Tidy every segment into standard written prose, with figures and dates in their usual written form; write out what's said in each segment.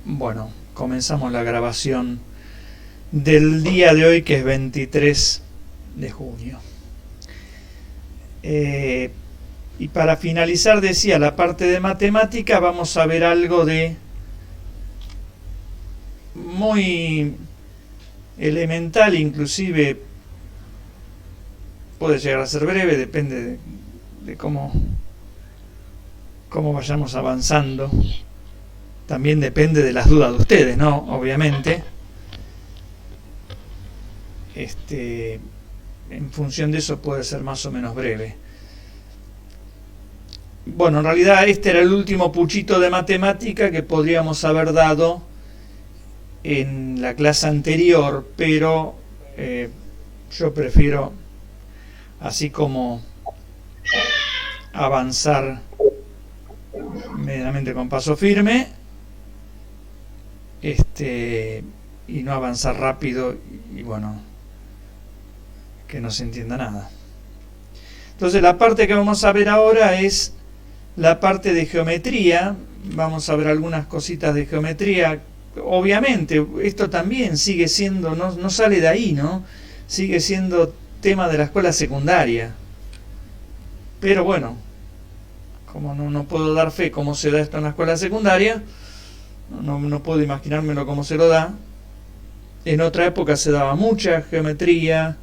Bueno, comenzamos la grabación del día de hoy, que es 23 de junio. Y para finalizar, decía, la parte de matemática, vamos a ver algo de muy elemental, inclusive puede llegar a ser breve, depende de cómo vayamos avanzando. También depende de las dudas de ustedes, ¿no? Obviamente. En función de eso puede ser más o menos breve. Bueno, en realidad este era el último puchito de matemática que podríamos haber dado en la clase anterior, pero yo prefiero, así como avanzar medianamente con paso firme, y no avanzar rápido y bueno, que no se entienda nada. Entonces la parte que vamos a ver ahora es la parte de geometría. Vamos a ver algunas cositas de geometría. Obviamente esto también sigue siendo, no sale de ahí, ¿no? Sigue siendo tema de la escuela secundaria, pero bueno, como no puedo dar fe cómo se da esto en la escuela secundaria, no puedo imaginármelo cómo se lo da. En otra época se daba mucha geometría,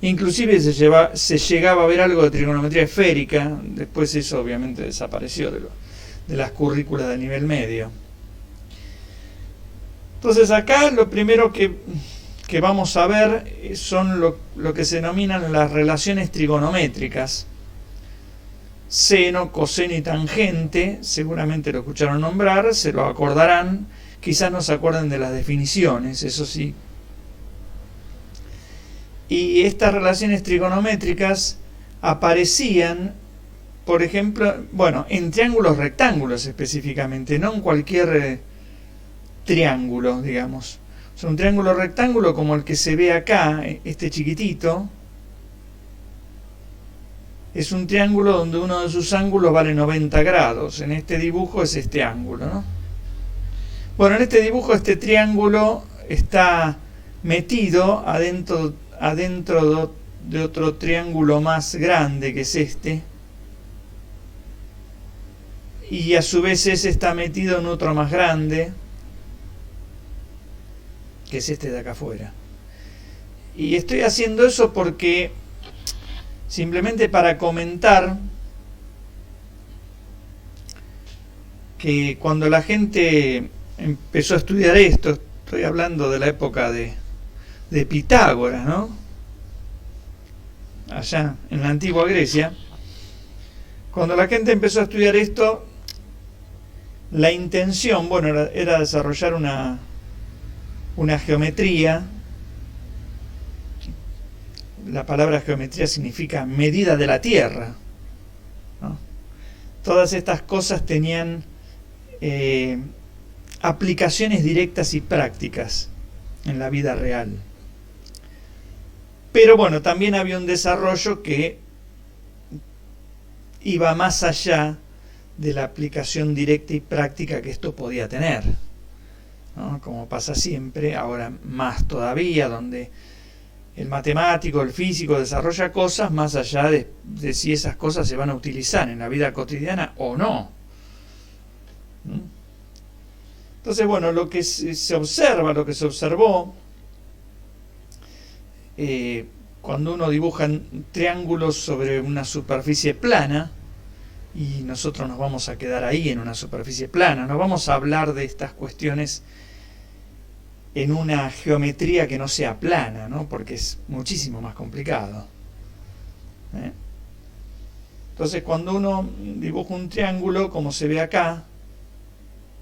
inclusive se llegaba a ver algo de trigonometría esférica. Después eso obviamente desapareció de las currículas de nivel medio. Entonces acá lo primero que vamos a ver son lo que se denominan las relaciones trigonométricas. Seno, coseno y tangente, seguramente lo escucharon nombrar, se lo acordarán, quizás no se acuerden de las definiciones, eso sí. Y estas relaciones trigonométricas aparecían, por ejemplo, bueno, en triángulos rectángulos específicamente, no en cualquier triángulo, digamos. O sea, un triángulo rectángulo como el que se ve acá, este chiquitito, es un triángulo donde uno de sus ángulos vale 90 grados. En este dibujo es este ángulo, ¿no? Bueno, en este dibujo este triángulo está metido adentro de otro triángulo más grande, que es este. Y a su vez ese está metido en otro más grande, que es este de acá afuera. Y estoy haciendo eso porque simplemente para comentar que cuando la gente empezó a estudiar esto, estoy hablando de la época de Pitágoras, ¿no? Allá en la antigua Grecia, cuando la gente empezó a estudiar esto, la intención, bueno, era desarrollar una geometría. La palabra geometría significa medida de la Tierra, ¿no? Todas estas cosas tenían aplicaciones directas y prácticas en la vida real. Pero bueno, también había un desarrollo que iba más allá de la aplicación directa y práctica que esto podía tener, ¿no? Como pasa siempre, ahora más todavía, donde el matemático, el físico desarrolla cosas más allá de si esas cosas se van a utilizar en la vida cotidiana o no. Entonces, bueno, lo que se observó, cuando uno dibuja triángulos sobre una superficie plana, y nosotros nos vamos a quedar ahí en una superficie plana, no vamos a hablar de estas cuestiones en una geometría que no sea plana, ¿no? Porque es muchísimo más complicado. Entonces, cuando uno dibuja un triángulo, como se ve acá,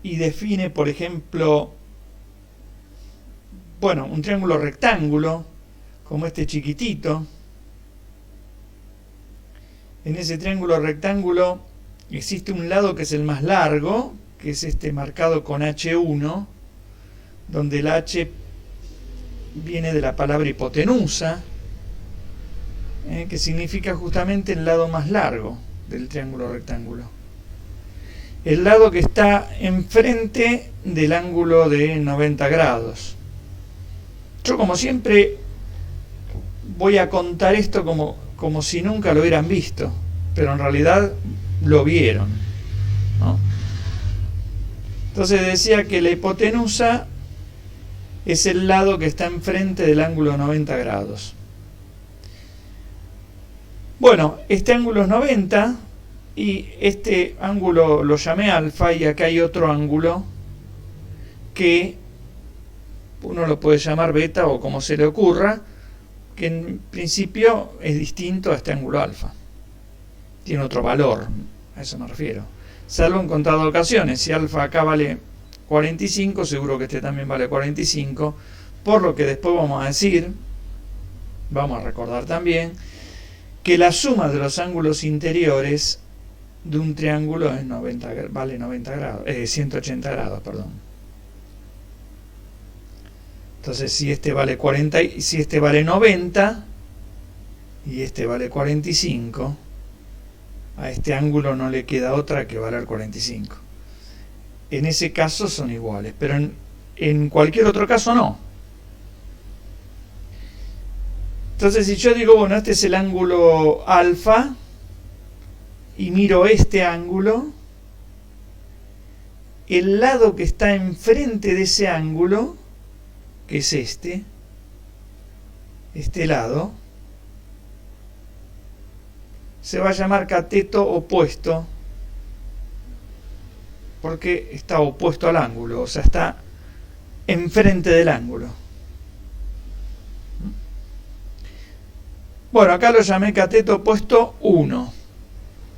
y define, por ejemplo, bueno, un triángulo rectángulo, como este chiquitito, en ese triángulo rectángulo existe un lado que es el más largo, que es este marcado con H1, donde el H viene de la palabra hipotenusa, que significa justamente el lado más largo del triángulo rectángulo. el lado que está enfrente del ángulo de 90 grados. Yo, como siempre, voy a contar esto como si nunca lo hubieran visto, pero en realidad lo vieron, ¿no? Entonces decía que la hipotenusa es el lado que está enfrente del ángulo 90 grados. Bueno, este ángulo es 90 y este ángulo lo llamé alfa, y acá hay otro ángulo que uno lo puede llamar beta o como se le ocurra, que en principio es distinto a este ángulo alfa. Tiene otro valor, a eso me refiero. Salvo en contadas ocasiones. Si alfa acá vale 45, seguro que este también vale 45, por lo que después vamos a decir, vamos a recordar también, que la suma de los ángulos interiores de un triángulo es vale 90 grados, 180 grados, perdón. Entonces, si este vale 40, si este vale 90 y este vale 45, a este ángulo no le queda otra que valer 45. En ese caso son iguales, pero en cualquier otro caso no. Entonces, si yo digo, bueno, este es el ángulo alfa y miro este ángulo, el lado que está enfrente de ese ángulo, que es este lado, se va a llamar cateto opuesto, porque está opuesto al ángulo, o sea, está enfrente del ángulo. Bueno, acá lo llamé cateto opuesto 1,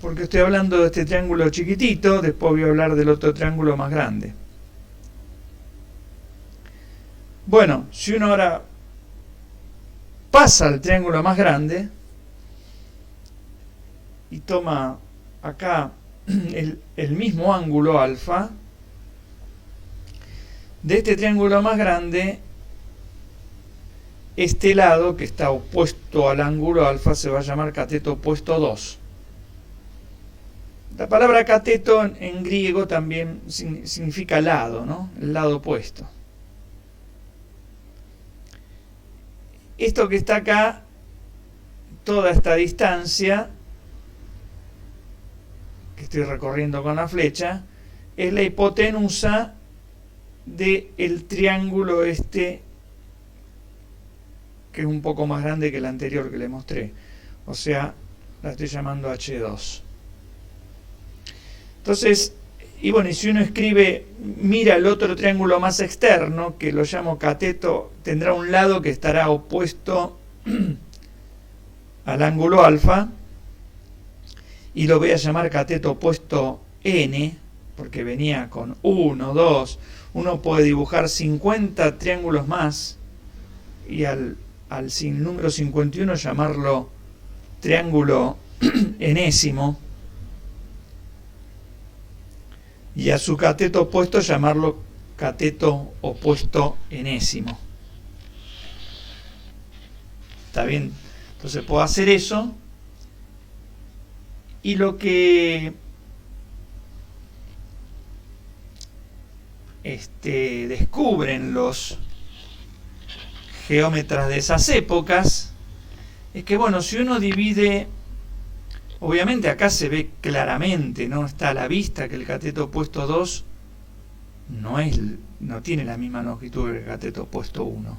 porque estoy hablando de este triángulo chiquitito, después voy a hablar del otro triángulo más grande. Bueno, si uno ahora pasa al triángulo más grande y toma acá el mismo ángulo alfa, de este triángulo más grande, este lado que está opuesto al ángulo alfa se va a llamar cateto opuesto 2. La palabra cateto en griego también significa lado, ¿no? El lado opuesto. Esto que está acá, toda esta distancia que estoy recorriendo con la flecha, es la hipotenusa del triángulo este, que es un poco más grande que el anterior que le mostré. O sea, la estoy llamando H2. Entonces, y bueno, y si uno escribe, mira el otro triángulo más externo, que lo llamo cateto, tendrá un lado que estará opuesto al ángulo alfa, y lo voy a llamar cateto opuesto n, porque venía con 1, 2, uno puede dibujar 50 triángulos más, y al número 51 llamarlo triángulo enésimo, y a su cateto opuesto llamarlo cateto opuesto enésimo. ¿Está bien? Entonces puedo hacer eso, y lo que descubren los geómetras de esas épocas es que, bueno, si uno divide, obviamente acá se ve claramente, ¿no? Está a la vista que el cateto opuesto 2 no tiene la misma longitud que el cateto opuesto 1.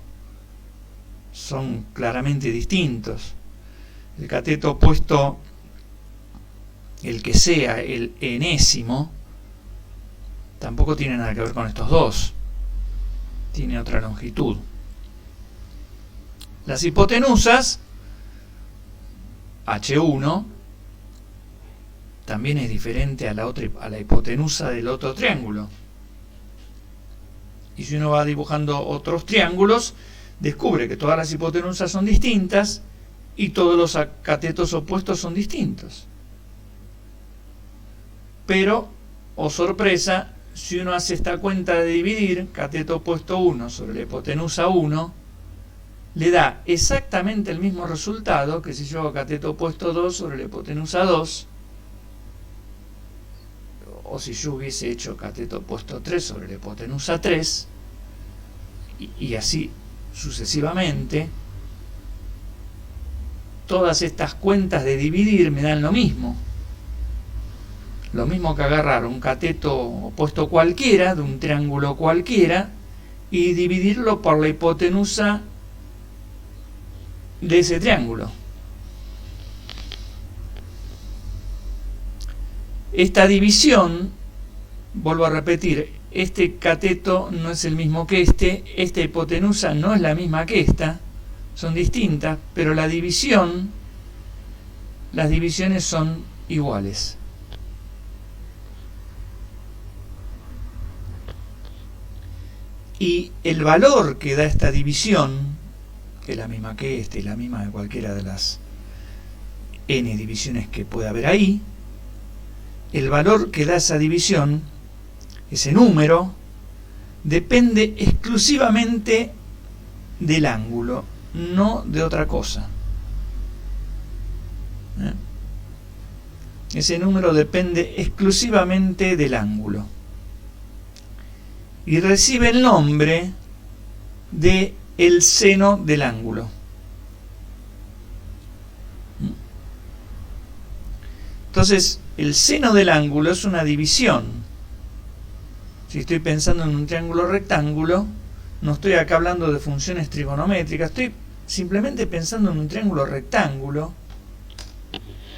Son claramente distintos. El cateto opuesto, el que sea el enésimo, tampoco tiene nada que ver con estos dos. Tiene otra longitud. Las hipotenusas, H1, también es diferente a la hipotenusa del otro triángulo. Y si uno va dibujando otros triángulos, descubre que todas las hipotenusas son distintas y todos los catetos opuestos son distintos. Pero, oh sorpresa, si uno hace esta cuenta de dividir cateto opuesto 1 sobre la hipotenusa 1, le da exactamente el mismo resultado que si yo hago cateto opuesto 2 sobre la hipotenusa 2, o si yo hubiese hecho cateto opuesto 3 sobre la hipotenusa 3, y así sucesivamente, todas estas cuentas de dividir me dan lo mismo. Lo mismo que agarrar un cateto opuesto cualquiera, de un triángulo cualquiera, y dividirlo por la hipotenusa de ese triángulo. Esta división, vuelvo a repetir, este cateto no es el mismo que esta hipotenusa no es la misma que esta, son distintas, pero la división, las divisiones son iguales. Y el valor que da esta división, que es la misma que esta y la misma de cualquiera de las n divisiones que pueda haber ahí, el valor que da esa división, ese número, depende exclusivamente del ángulo, no de otra cosa. Ese número depende exclusivamente del ángulo. Y recibe el nombre de el seno del ángulo. Entonces, el seno del ángulo es una división. Si estoy pensando en un triángulo rectángulo, no estoy acá hablando de funciones trigonométricas, estoy simplemente pensando en un triángulo rectángulo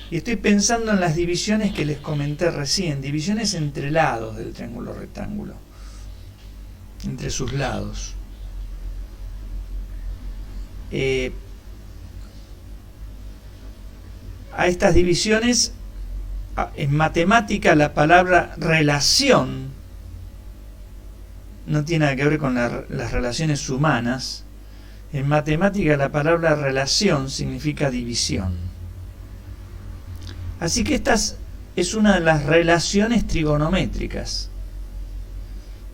y estoy pensando en las divisiones que les comenté recién, divisiones entre lados del triángulo rectángulo, entre sus lados. A estas divisiones, en matemática, la palabra relación no tiene nada que ver con las relaciones humanas. En matemática la palabra relación significa división. Así que esta es una de las relaciones trigonométricas.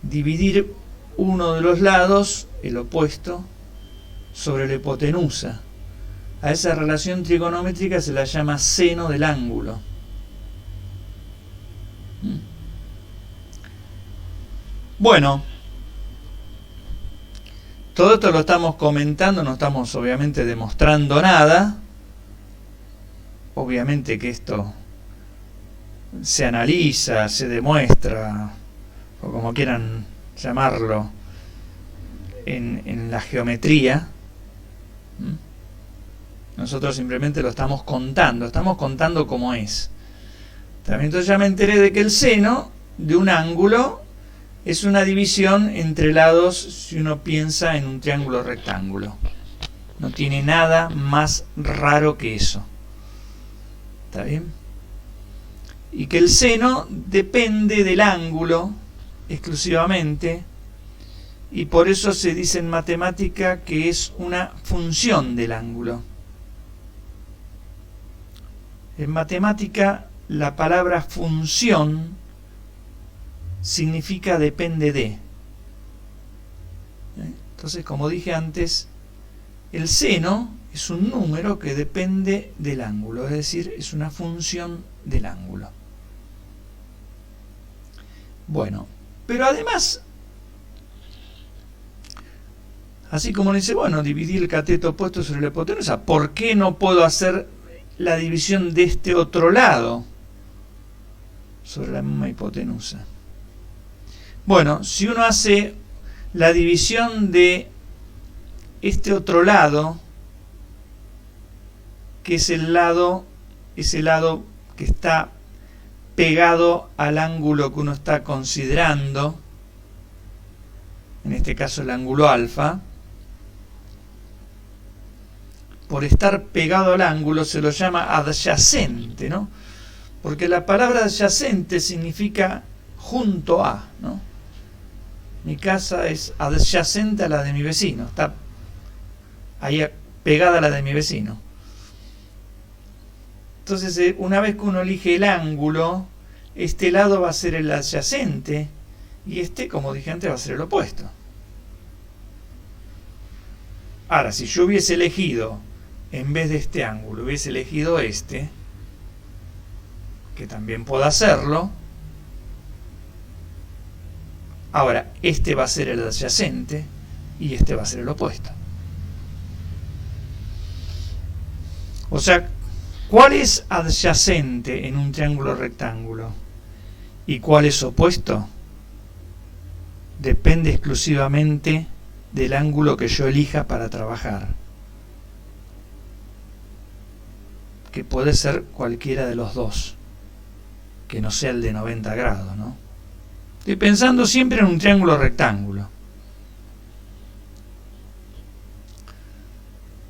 Dividir uno de los lados, el opuesto, sobre la hipotenusa. A esa relación trigonométrica se la llama seno del ángulo. Bueno, todo esto lo estamos comentando, no estamos obviamente demostrando nada. Obviamente que esto se analiza, se demuestra, o como quieran llamarlo, en la geometría. Nosotros simplemente lo estamos contando cómo es. También entonces ya me enteré de que el seno de un ángulo es una división entre lados si uno piensa en un triángulo rectángulo. No tiene nada más raro que eso. ¿Está bien? Y que el seno depende del ángulo exclusivamente, y por eso se dice en matemática que es una función del ángulo. En matemática la palabra función significa depende de. Entonces, como dije antes, el seno es un número que depende del ángulo, es decir, es una función del ángulo. Bueno, pero además, así como le dice, bueno, dividir el cateto opuesto sobre la hipotenusa, ¿por qué no puedo hacer la división de este otro lado sobre la misma hipotenusa? Bueno, si uno hace la división de este otro lado, que es ese lado que está pegado al ángulo que uno está considerando, en este caso el ángulo alfa, por estar pegado al ángulo se lo llama adyacente, ¿no? Porque la palabra adyacente significa junto a, ¿no? Mi casa es adyacente a la de mi vecino, está ahí pegada a la de mi vecino. Entonces, una vez que uno elige el ángulo, este lado va a ser el adyacente y este, como dije antes, va a ser el opuesto. Ahora, si yo hubiese elegido, en vez de este ángulo, hubiese elegido este, que también puedo hacerlo, Ahora, este va a ser el adyacente y este va a ser el opuesto. O sea, ¿cuál es adyacente en un triángulo rectángulo y cuál es opuesto? Depende exclusivamente del ángulo que yo elija para trabajar, que puede ser cualquiera de los dos, que no sea el de 90 grados, ¿no? Estoy pensando siempre en un triángulo rectángulo.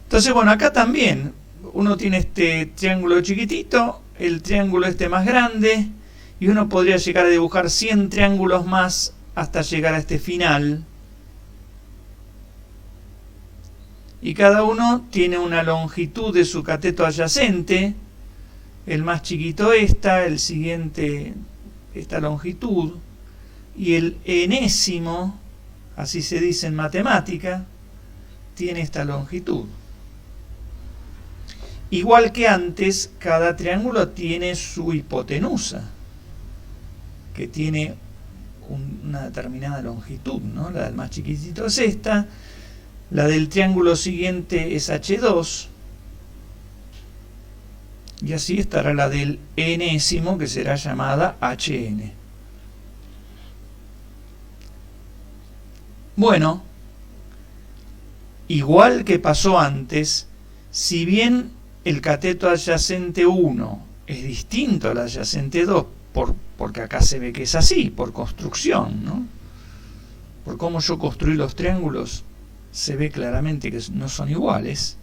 Entonces, bueno, acá también uno tiene este triángulo chiquitito, el triángulo este más grande, y uno podría llegar a dibujar 100 triángulos más hasta llegar a este final. Y cada uno tiene una longitud de su cateto adyacente, el más chiquito esta, el siguiente esta longitud, y el enésimo, así se dice en matemática, tiene esta longitud. Igual que antes, cada triángulo tiene su hipotenusa, que tiene una determinada longitud, ¿no? La del más chiquitito es esta, la del triángulo siguiente es H2, y así estará la del enésimo, que será llamada HN. Bueno, igual que pasó antes, si bien el cateto adyacente 1 es distinto al adyacente 2, porque acá se ve que es así, por construcción, ¿no? Por cómo yo construí los triángulos, se ve claramente que no son iguales.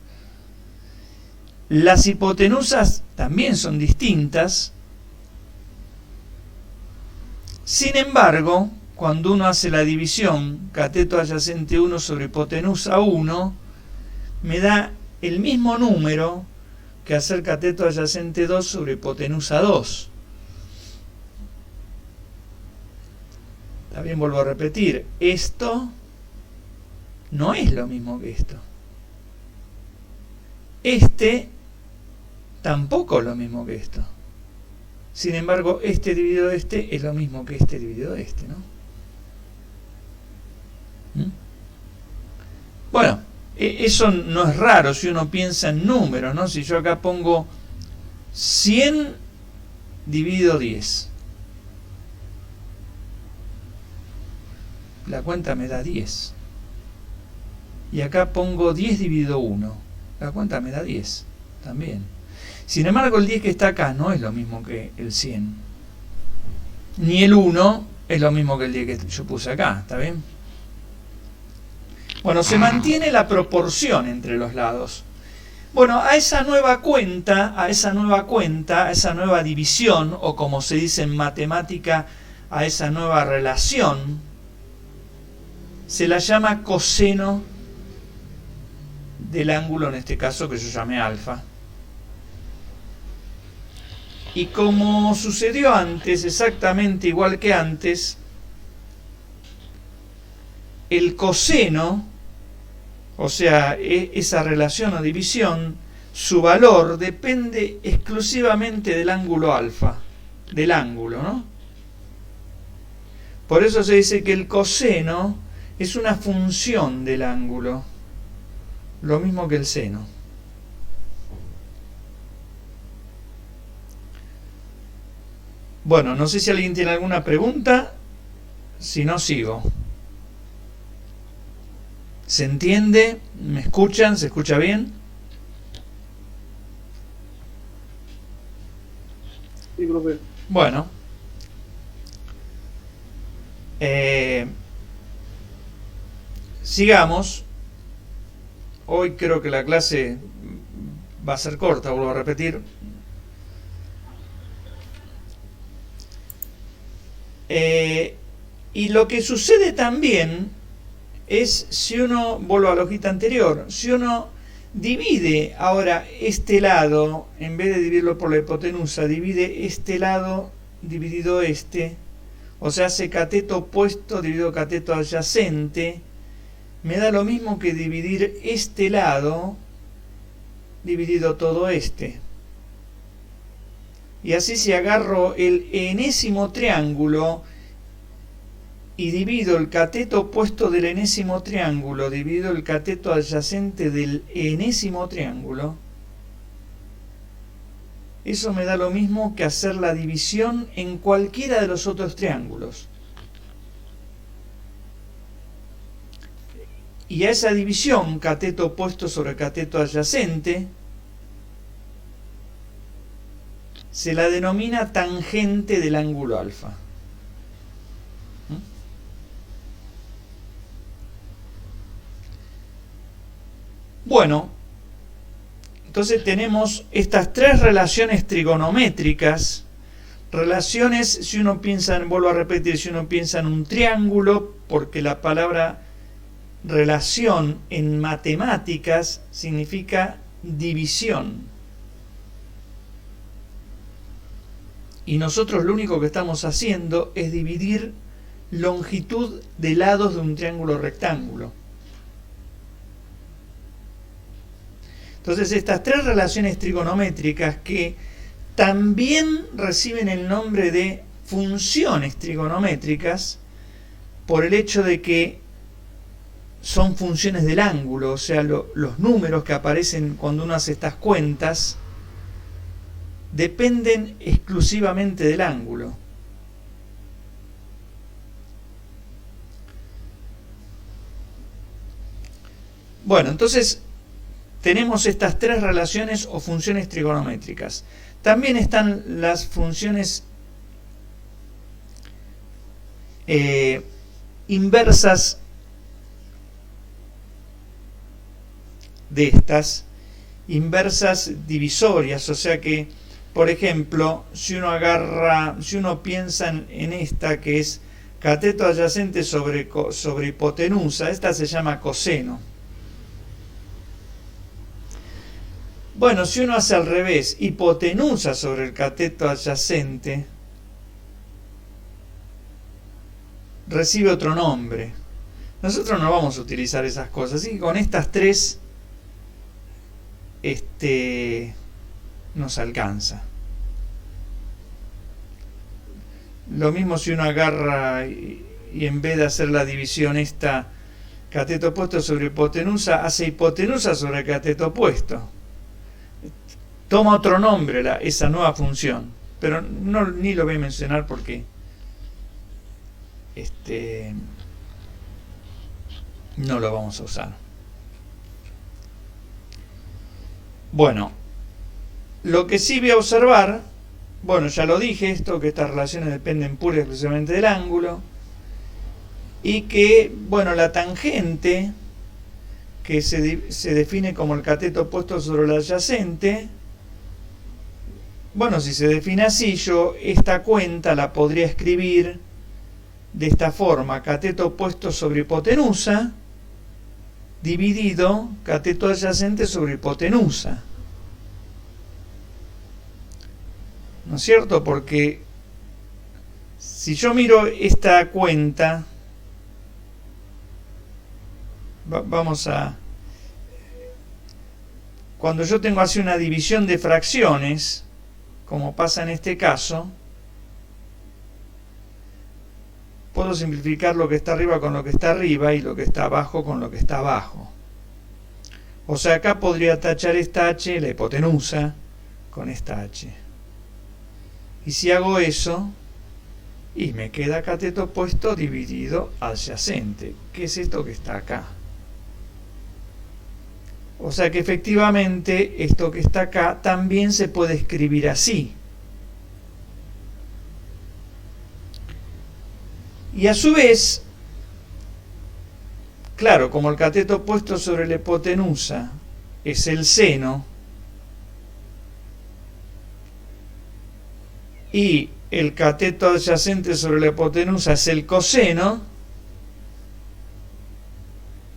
Las hipotenusas también son distintas. Sin embargo, cuando uno hace la división cateto adyacente 1 sobre hipotenusa 1, me da el mismo número que hacer cateto adyacente 2 sobre hipotenusa 2. También vuelvo a repetir, esto no es lo mismo que esto. Este tampoco es lo mismo que esto. Sin embargo, este dividido este es lo mismo que este dividido este, ¿no? Bueno, eso no es raro si uno piensa en números, ¿no? Si yo acá pongo 100 dividido 10, la cuenta me da 10. Y acá pongo 10 dividido 1, la cuenta me da 10 también. Sin embargo, el 10 que está acá no es lo mismo que el 100. Ni el 1 es lo mismo que el 10 que yo puse acá, ¿está bien? Bueno, se mantiene la proporción entre los lados. Bueno, a esa nueva cuenta, a esa nueva división, o como se dice en matemática, a esa nueva relación, se la llama coseno del ángulo, en este caso que yo llamé alfa. Y como sucedió antes, exactamente igual que antes, el coseno, o sea, esa relación o división, su valor depende exclusivamente del ángulo alfa, del ángulo, ¿no? Por eso se dice que el coseno es una función del ángulo, lo mismo que el seno. Bueno, no sé si alguien tiene alguna pregunta, si no sigo. ¿Se entiende? ¿Me escuchan? ¿Se escucha bien? Sí, profe. Bueno. Sigamos. Hoy creo que la clase va a ser corta, vuelvo a repetir. Y lo que sucede también es, si uno, vuelvo a la hojita anterior, si uno divide ahora este lado, en vez de dividirlo por la hipotenusa, divide este lado dividido este, o sea, hace cateto opuesto dividido cateto adyacente, me da lo mismo que dividir este lado dividido todo este. Y así, si agarro el enésimo triángulo y divido el cateto opuesto del enésimo triángulo, divido el cateto adyacente del enésimo triángulo, eso me da lo mismo que hacer la división en cualquiera de los otros triángulos. Y a esa división, cateto opuesto sobre cateto adyacente, se la denomina tangente del ángulo alfa. Bueno, entonces tenemos estas tres relaciones trigonométricas, relaciones, si uno piensa, vuelvo a repetir, si uno piensa en un triángulo, porque la palabra relación en matemáticas significa división. Y nosotros lo único que estamos haciendo es dividir longitud de lados de un triángulo rectángulo. Entonces estas tres relaciones trigonométricas, que también reciben el nombre de funciones trigonométricas por el hecho de que son funciones del ángulo, o sea, los números que aparecen cuando uno hace estas cuentas dependen exclusivamente del ángulo. Bueno, entonces tenemos estas tres relaciones o funciones trigonométricas. También están las funciones inversas de estas, inversas divisorias, o sea que, por ejemplo, si uno piensa en esta que es cateto adyacente sobre hipotenusa, esta se llama coseno. Bueno, si uno hace al revés, hipotenusa sobre el cateto adyacente, recibe otro nombre. Nosotros no vamos a utilizar esas cosas, así que con estas tres nos alcanza. Lo mismo si uno agarra y en vez de hacer la división esta cateto opuesto sobre hipotenusa, hace hipotenusa sobre cateto opuesto. Toma otro nombre esa nueva función, pero ni lo voy a mencionar porque no lo vamos a usar. Bueno, lo que sí voy a observar, bueno, ya lo dije esto, que estas relaciones dependen pura y exclusivamente del ángulo, y que, bueno, la tangente, que se define como el cateto opuesto sobre el adyacente, bueno, si se define así, yo esta cuenta la podría escribir de esta forma: cateto opuesto sobre hipotenusa dividido cateto adyacente sobre hipotenusa. ¿No es cierto? Porque si yo miro esta cuenta, cuando yo tengo así una división de fracciones, como pasa en este caso, puedo simplificar lo que está arriba con lo que está arriba y lo que está abajo con lo que está abajo. O sea, acá podría tachar esta h, la hipotenusa, con esta h. Y si hago eso, y me queda cateto opuesto dividido adyacente, que es esto que está acá. O sea que efectivamente esto que está acá también se puede escribir así. Y a su vez, claro, como el cateto opuesto sobre la hipotenusa es el seno, y el cateto adyacente sobre la hipotenusa es el coseno,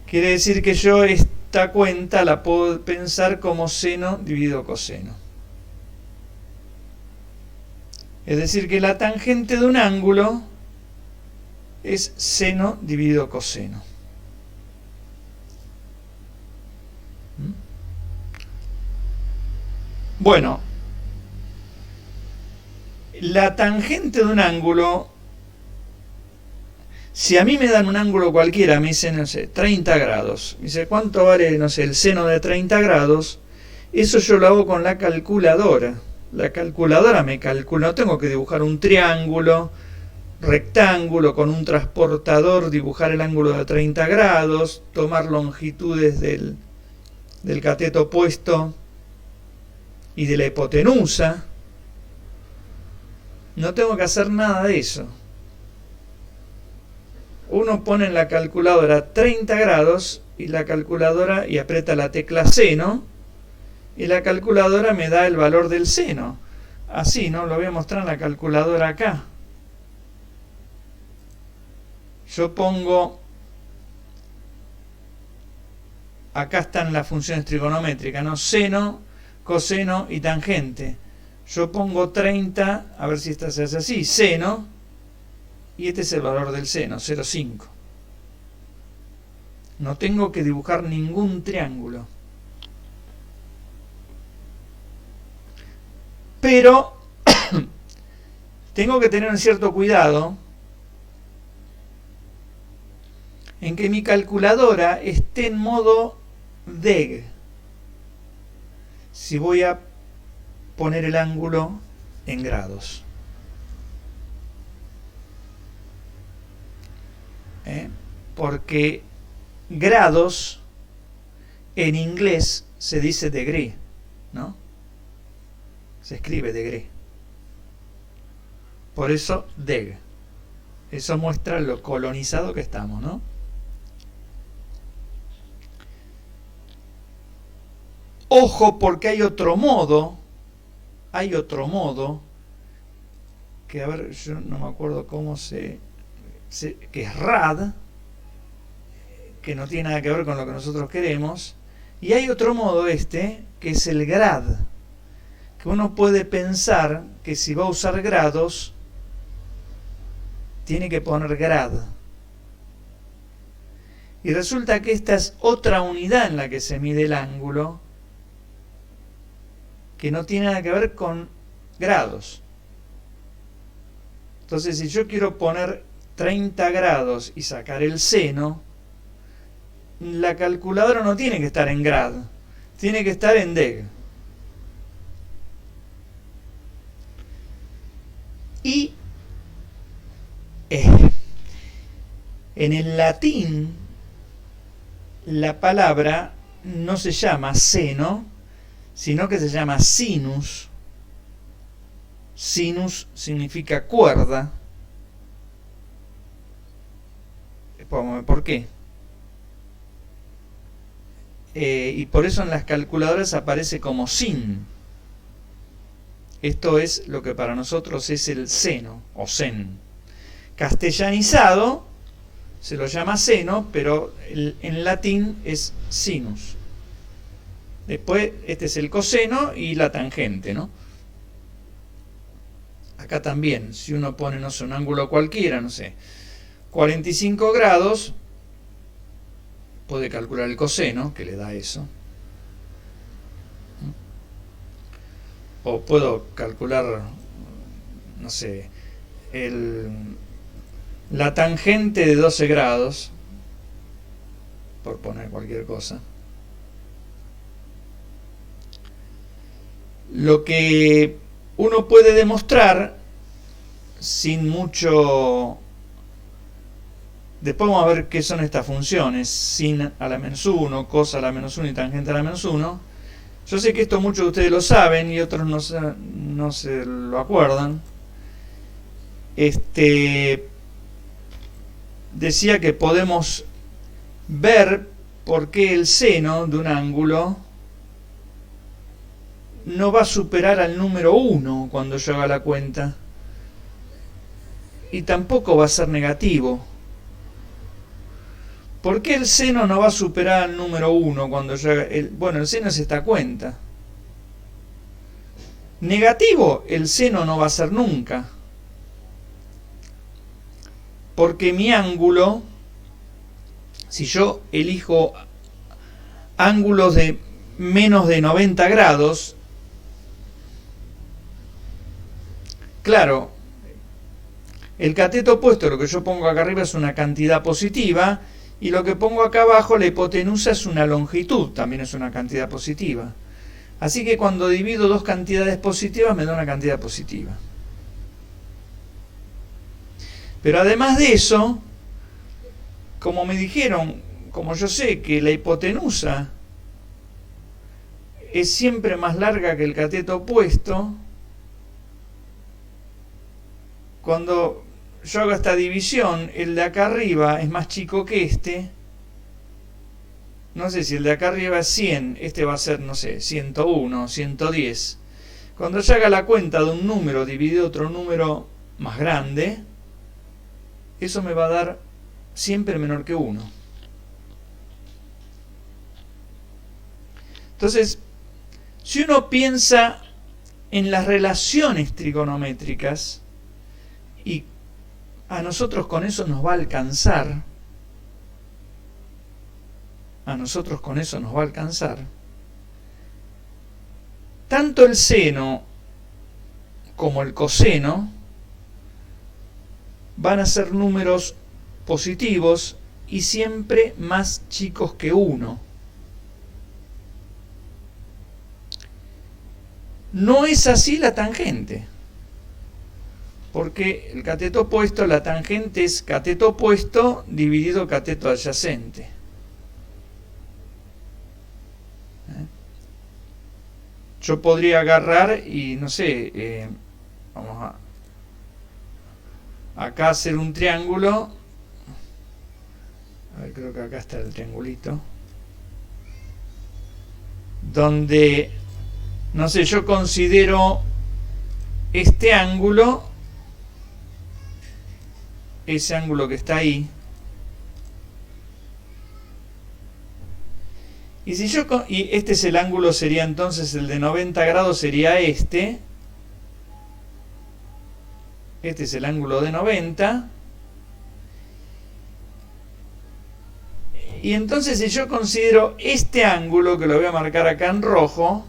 quiere decir que yo esta cuenta la puedo pensar como seno dividido coseno. Es decir, que la tangente de un ángulo es seno dividido coseno. Bueno, la tangente de un ángulo Si a mí me dan un ángulo cualquiera, me dicen, no sé, 30 grados. Me dice, ¿cuánto vale, no sé, el seno de 30 grados? Eso yo lo hago con la calculadora. La calculadora me calcula, no tengo que dibujar un triángulo, rectángulo, con un transportador, dibujar el ángulo de 30 grados, tomar longitudes del cateto opuesto y de la hipotenusa. No tengo que hacer nada de eso. Uno pone en la calculadora 30 grados y la calculadora y aprieta la tecla seno y la calculadora me da el valor del seno. Así, ¿no? Lo voy a mostrar en la calculadora acá. Yo pongo, acá están las funciones trigonométricas, ¿no? Seno, coseno y tangente. Yo pongo 30, a ver si esta se hace así, seno, y este es el valor del seno, 0,5. No tengo que dibujar ningún triángulo. Pero tengo que tener un cierto cuidado en que mi calculadora esté en modo DEG. Si voy a poner el ángulo en grados. Porque grados en inglés se dice degree, ¿no? Se escribe degree. Por eso DEG. Eso muestra lo colonizado que estamos, ¿no? Ojo, porque hay otro modo, que a ver, yo no me acuerdo cómo que es RAD, que no tiene nada que ver con lo que nosotros queremos, y hay otro modo que es el grad, que uno puede pensar que si va a usar grados, tiene que poner grad. Y resulta que esta es otra unidad en la que se mide el ángulo, que no tiene nada que ver con grados. Entonces, si yo quiero poner 30 grados y sacar el seno, la calculadora no tiene que estar en grad, tiene que estar en DEG. Y en el latín la palabra no se llama seno, sino que se llama sinus. Sinus significa cuerda. ¿Por qué? Y por eso en las calculadoras aparece como sin. Esto es lo que para nosotros es el seno o sen. Castellanizado se lo llama seno, pero en latín es sinus. Después este es el coseno y la tangente, ¿no? Acá también, si uno pone, no sé, un ángulo cualquiera, no sé, 45 grados, puede calcular el coseno, que le da eso. O puedo calcular, no sé, la tangente de 12 grados, por poner cualquier cosa. Lo que uno puede demostrar sin mucho... Después vamos a ver qué son estas funciones. Sin a la menos 1, cos a la menos 1 y tangente a la menos 1. Yo sé que esto muchos de ustedes lo saben y otros no se lo acuerdan. Decía que podemos ver por qué el seno de un ángulo no va a superar al número 1 cuando yo haga la cuenta. Y tampoco va a ser negativo. ¿Por qué el seno no va a superar al número 1 cuando yo haga bueno, el seno es esta cuenta. Negativo, el seno no va a ser nunca. Porque mi ángulo, si yo elijo ángulos de menos de 90 grados, claro, El cateto opuesto, lo que yo pongo acá arriba es una cantidad positiva, y lo que pongo acá abajo, la hipotenusa, es una longitud, también es una cantidad positiva. Así que cuando divido dos cantidades positivas me da una cantidad positiva. Pero además de eso, como me dijeron, como yo sé que la hipotenusa es siempre más larga que el cateto opuesto, cuando yo hago esta división, el de acá arriba es más chico que este. No sé si el de acá arriba es 100, este va a ser, no sé, 101, 110. Cuando yo haga la cuenta de un número dividido otro número más grande, eso me va a dar siempre menor que 1. Entonces, si uno piensa en las relaciones trigonométricas, y a nosotros con eso nos va a alcanzar, tanto el seno como el coseno van a ser números positivos y siempre más chicos que 1. No es así la tangente, porque el cateto opuesto, la tangente es cateto opuesto dividido cateto adyacente. Yo podría agarrar y, no sé, vamos acá hacer un triángulo. A ver, creo que acá está el triangulito. Donde, no sé, yo considero este ángulo, ese ángulo que está ahí. Y si yo, y este es el ángulo, sería entonces el de 90 grados, sería este. Este es el ángulo de 90. Y entonces si yo considero este ángulo, que lo voy a marcar acá en rojo,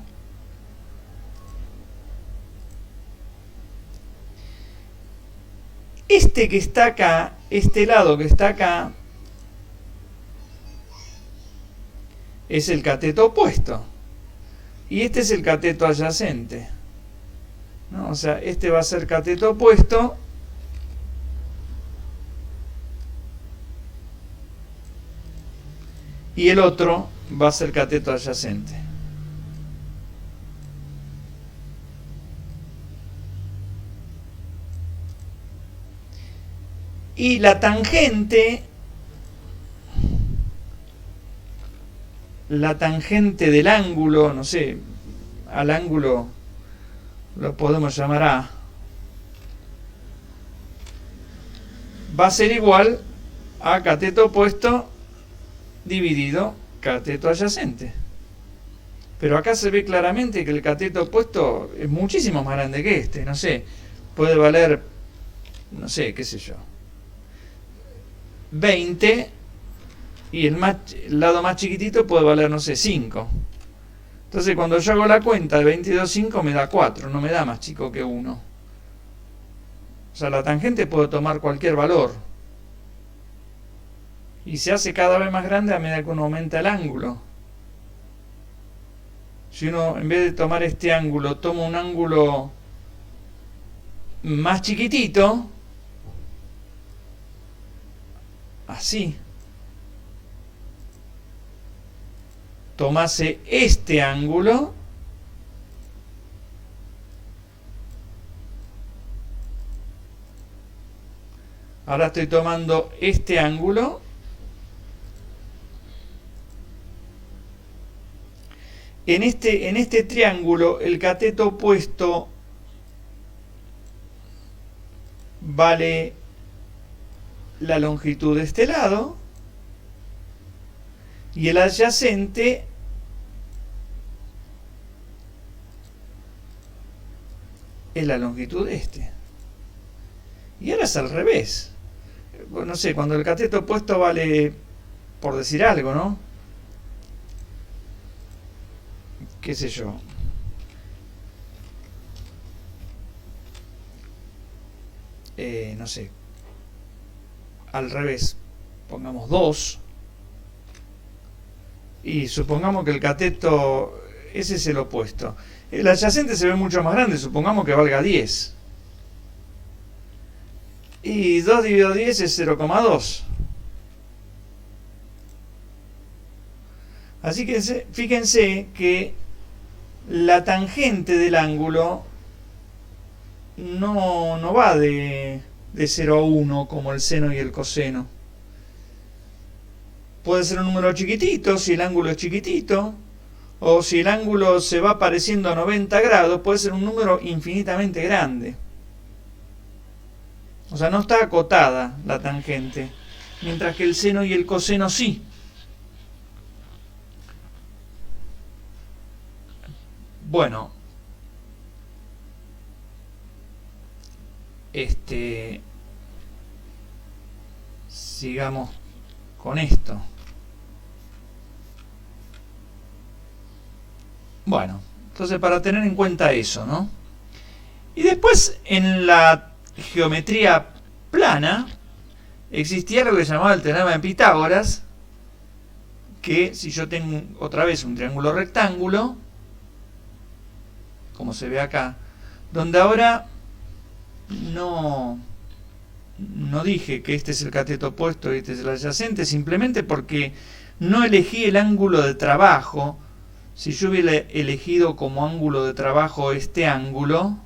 este que está acá, este lado que está acá, es el cateto opuesto. Y este es el cateto adyacente, ¿no? O sea, este va a ser cateto opuesto. Y el otro va a ser cateto adyacente. Y la tangente del ángulo, no sé, al ángulo lo podemos llamar A, va a ser igual a cateto opuesto dividido cateto adyacente. Pero acá se ve claramente que el cateto opuesto es muchísimo más grande que este, no sé, puede valer, no sé, qué sé yo, 20, y el lado más chiquitito puede valer, no sé, 5. Entonces cuando yo hago la cuenta de 22,5 me da 4, no me da más chico que 1. O sea, la tangente puede tomar cualquier valor. Y se hace cada vez más grande a medida que uno aumenta el ángulo. Si uno, en vez de tomar este ángulo, toma un ángulo más chiquitito, así, tomase este ángulo, ahora estoy tomando este ángulo, en este triángulo el cateto opuesto vale la longitud de este lado y el adyacente es la longitud de este. Y ahora es al revés. Bueno, no sé, cuando el cateto opuesto vale, por decir algo, ¿no? Qué sé yo. no sé, al revés, pongamos 2, y supongamos que el cateto, ese es el opuesto. El adyacente se ve mucho más grande, supongamos que valga 10. Y 2 dividido 10 es 0,2. Así que fíjense que la tangente del ángulo no va de 0 a 1 como el seno y el coseno. Puede ser un número chiquitito si el ángulo es chiquitito, o si el ángulo se va pareciendo a 90 grados, puede ser un número infinitamente grande. O sea, no está acotada la tangente, mientras que el seno y el coseno sí. Bueno, sigamos con esto. Bueno, entonces para tener en cuenta eso, ¿no? Y después en la geometría plana existía lo que se llamaba el teorema de Pitágoras, que si yo tengo otra vez un triángulo rectángulo, como se ve acá, donde ahora no dije que este es el cateto opuesto y este es el adyacente, simplemente porque no elegí el ángulo de trabajo. Si yo hubiera elegido como ángulo de trabajo este ángulo,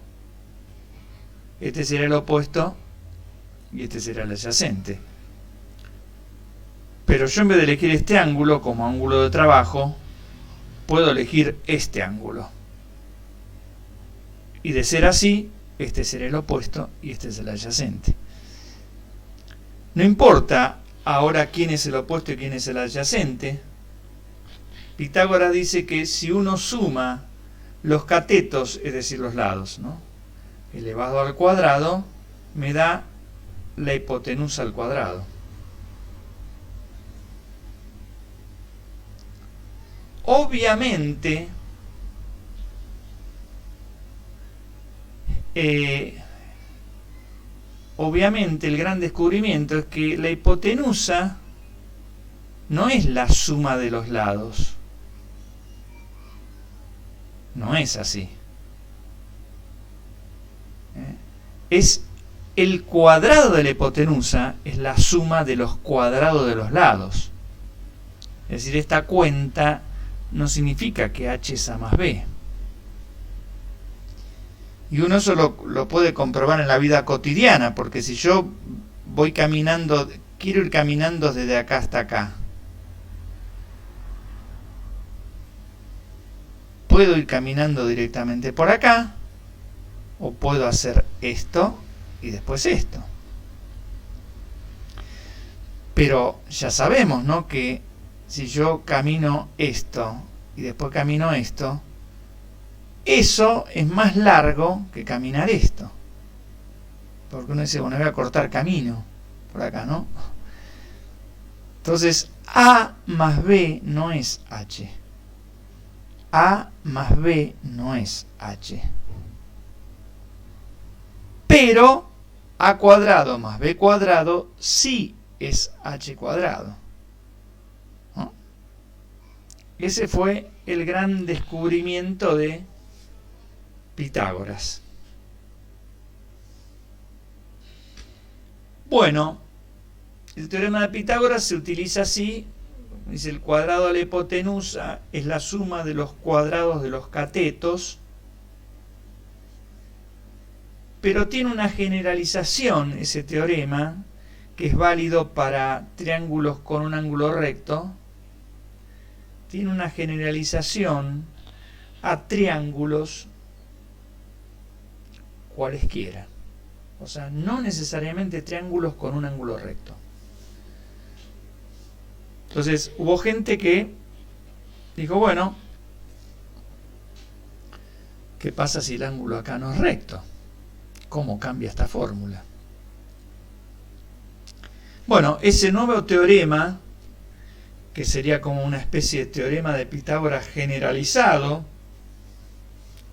este sería el opuesto y este sería el adyacente. Pero yo en vez de elegir este ángulo como ángulo de trabajo, puedo elegir este ángulo. Y de ser así, este será el opuesto y este es el adyacente. No importa ahora quién es el opuesto y quién es el adyacente. Pitágoras dice que si uno suma los catetos, es decir, los lados, ¿no?, elevado al cuadrado, me da la hipotenusa al cuadrado. Obviamente, el gran descubrimiento es que la hipotenusa no es la suma de los lados. No es así. Es el cuadrado de la hipotenusa, es la suma de los cuadrados de los lados. Es decir, esta cuenta no significa que h es a más b. Y uno eso lo puede comprobar en la vida cotidiana, porque si yo voy caminando, quiero ir caminando desde acá hasta acá, puedo ir caminando directamente por acá, o puedo hacer esto y después esto. Pero ya sabemos, ¿no?, que si yo camino esto y después camino esto, eso es más largo que caminar esto. Porque uno dice, bueno, voy a cortar camino por acá, ¿no? Entonces, A más B no es H. A más B no es H. Pero A cuadrado más B cuadrado sí es H cuadrado, ¿no? Ese fue el gran descubrimiento de Pitágoras. Bueno, el teorema de Pitágoras se utiliza así. Dice, el cuadrado de la hipotenusa es la suma de los cuadrados de los catetos, pero tiene una generalización ese teorema, que es válido para triángulos con un ángulo recto. Tiene una generalización a triángulos cualesquiera. O sea, no necesariamente triángulos con un ángulo recto. Entonces, hubo gente que dijo, bueno, ¿qué pasa si el ángulo acá no es recto? ¿Cómo cambia esta fórmula? Bueno, ese nuevo teorema, que sería como una especie de teorema de Pitágoras generalizado,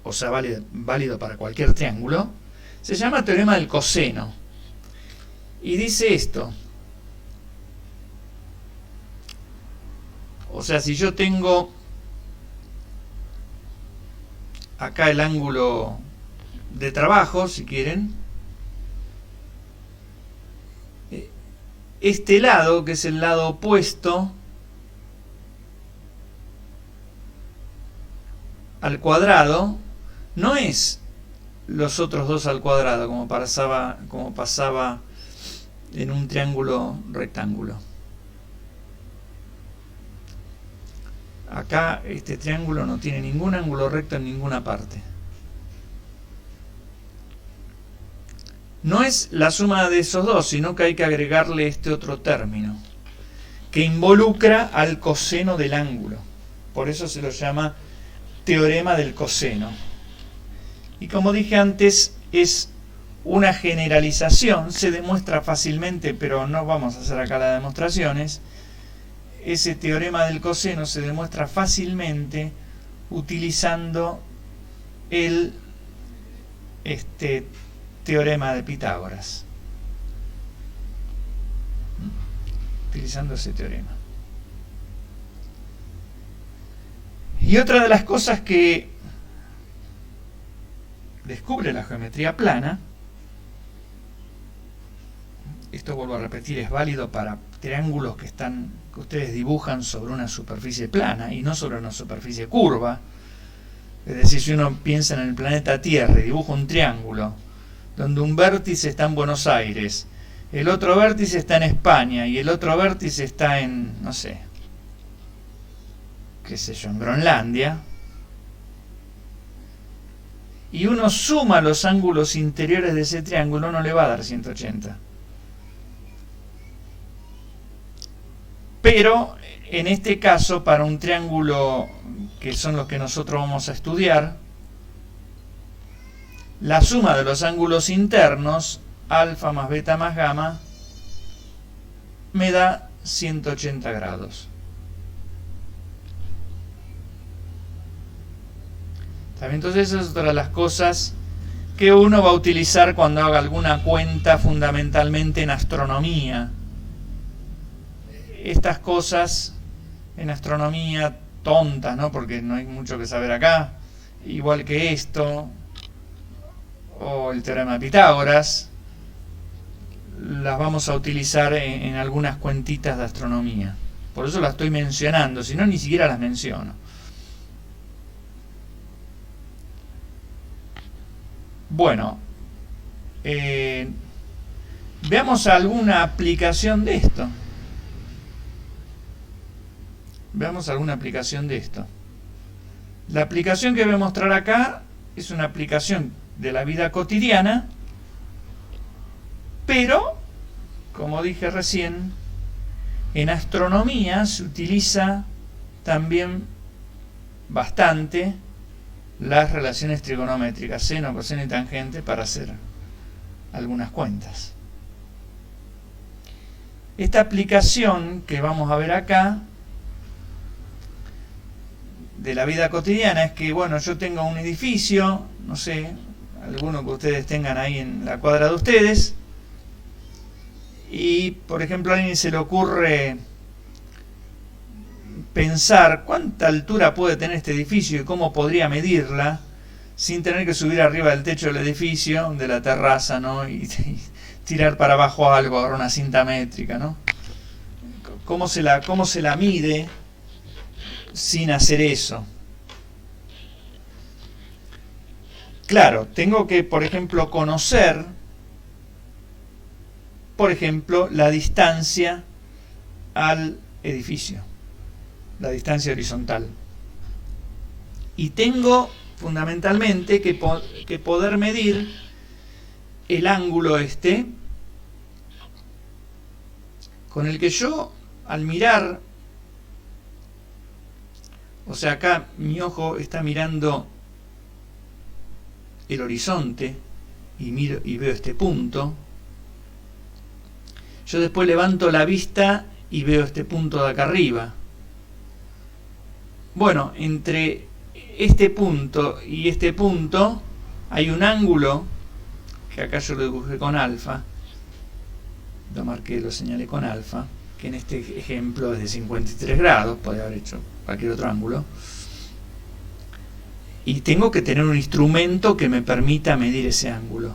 o sea, válido para cualquier triángulo, se llama teorema del coseno. Y dice esto. O sea, si yo tengo acá el ángulo de trabajo, si quieren, este lado, que es el lado opuesto al cuadrado, no es los otros dos al cuadrado, como pasaba en un triángulo rectángulo. Acá este triángulo no tiene ningún ángulo recto en ninguna parte. No es la suma de esos dos, sino que hay que agregarle este otro término, que involucra al coseno del ángulo. Por eso se lo llama teorema del coseno. Y como dije antes, es una generalización, se demuestra fácilmente, pero no vamos a hacer acá las demostraciones. Ese teorema del coseno se demuestra fácilmente utilizando el teorema de Pitágoras. Utilizando ese teorema. Y otra de las cosas que descubre la geometría plana, esto vuelvo a repetir, es válido para triángulos que ustedes dibujan sobre una superficie plana y no sobre una superficie curva. Es decir, si uno piensa en el planeta Tierra y dibuja un triángulo donde un vértice está en Buenos Aires, el otro vértice está en España y el otro vértice está en, no sé, qué sé yo, en Groenlandia, y uno suma los ángulos interiores de ese triángulo, no le va a dar 180. Pero en este caso, para un triángulo que son los que nosotros vamos a estudiar, la suma de los ángulos internos, alfa más beta más gamma, me da 180 grados. Entonces esa es otra de las cosas que uno va a utilizar cuando haga alguna cuenta, fundamentalmente en astronomía. Estas cosas en astronomía tontas, ¿no? Porque no hay mucho que saber acá, igual que esto, o el teorema de Pitágoras, las vamos a utilizar en algunas cuentitas de astronomía. Por eso las estoy mencionando, si no ni siquiera las menciono. Bueno, veamos alguna aplicación de esto. Veamos alguna aplicación de esto. La aplicación que voy a mostrar acá es una aplicación de la vida cotidiana, pero, como dije recién, en astronomía se utiliza también bastante las relaciones trigonométricas, seno, coseno y tangente, para hacer algunas cuentas. Esta aplicación que vamos a ver acá de la vida cotidiana es que, bueno, yo tengo un edificio, no sé, alguno que ustedes tengan ahí en la cuadra de ustedes, y por ejemplo a alguien se le ocurre pensar cuánta altura puede tener este edificio y cómo podría medirla sin tener que subir arriba del techo del edificio, de la terraza, ¿no? y tirar para abajo algo, agarrar una cinta métrica, ¿no? ¿Cómo se la mide sin hacer eso? Claro, tengo que, por ejemplo, conocer, por ejemplo, la distancia al edificio, la distancia horizontal. Y tengo fundamentalmente que poder medir el ángulo con el que yo, al mirar, o sea, acá mi ojo está mirando el horizonte y veo este punto. Yo después levanto la vista y veo este punto de acá arriba. Bueno, entre este punto y este punto hay un ángulo, que acá yo lo dibujé con alfa, lo marqué, lo señalé con alfa, que en este ejemplo es de 53 grados, podría haber hecho cualquier otro ángulo, y tengo que tener un instrumento que me permita medir ese ángulo.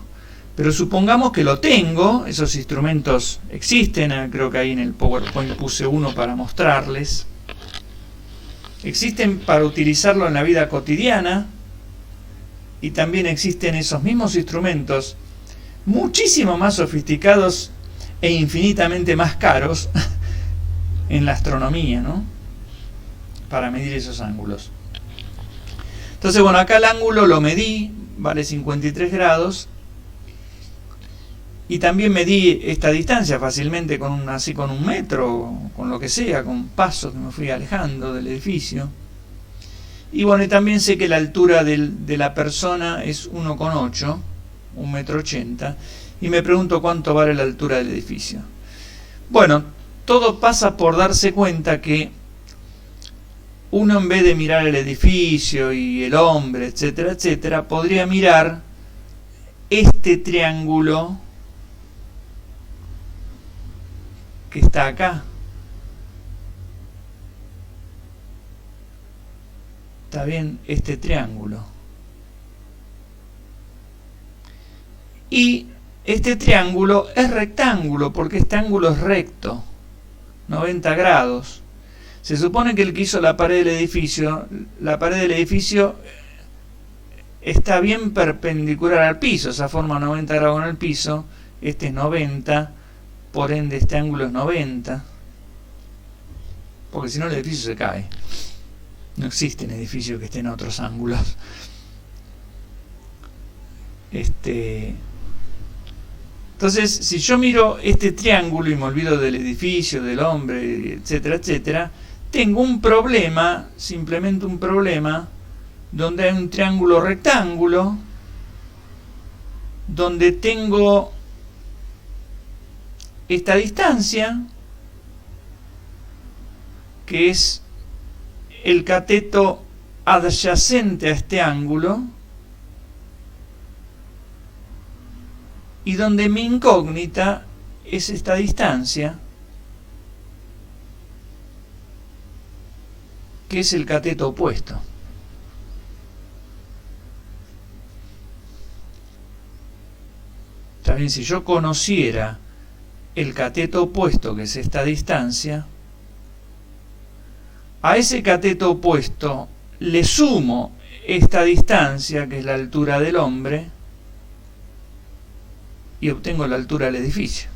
Pero supongamos que lo tengo, esos instrumentos existen, creo que ahí en el PowerPoint puse uno para mostrarles. Existen para utilizarlo en la vida cotidiana, y también existen esos mismos instrumentos muchísimo más sofisticados e infinitamente más caros en la astronomía, ¿no? Para medir esos ángulos. Entonces, bueno, acá el ángulo lo medí, vale 53 grados, y también medí esta distancia fácilmente con un metro, con lo que sea, con pasos que me fui alejando del edificio. Y bueno, y también sé que la altura de la persona es 1,8, 1,80 m, y me pregunto cuánto vale la altura del edificio. Bueno, todo pasa por darse cuenta que uno, en vez de mirar el edificio y el hombre, etcétera, etcétera, podría mirar este triángulo que está acá. Está bien, este triángulo. Y este triángulo es rectángulo porque este ángulo es recto, 90 grados. Se supone que el que hizo la pared del edificio está bien perpendicular al piso, esa forma 90 grados en el piso, este es 90, por ende este ángulo es 90, porque si no el edificio se cae. No existen edificios que estén a otros ángulos. Entonces, si yo miro este triángulo y me olvido del edificio, del hombre, etcétera, etcétera, tengo un problema, simplemente un problema, donde hay un triángulo rectángulo, donde tengo esta distancia, que es el cateto adyacente a este ángulo, y donde mi incógnita es esta distancia, que es el cateto opuesto. También, si yo conociera el cateto opuesto, que es esta distancia, a ese cateto opuesto le sumo esta distancia, que es la altura del hombre, y obtengo la altura del edificio.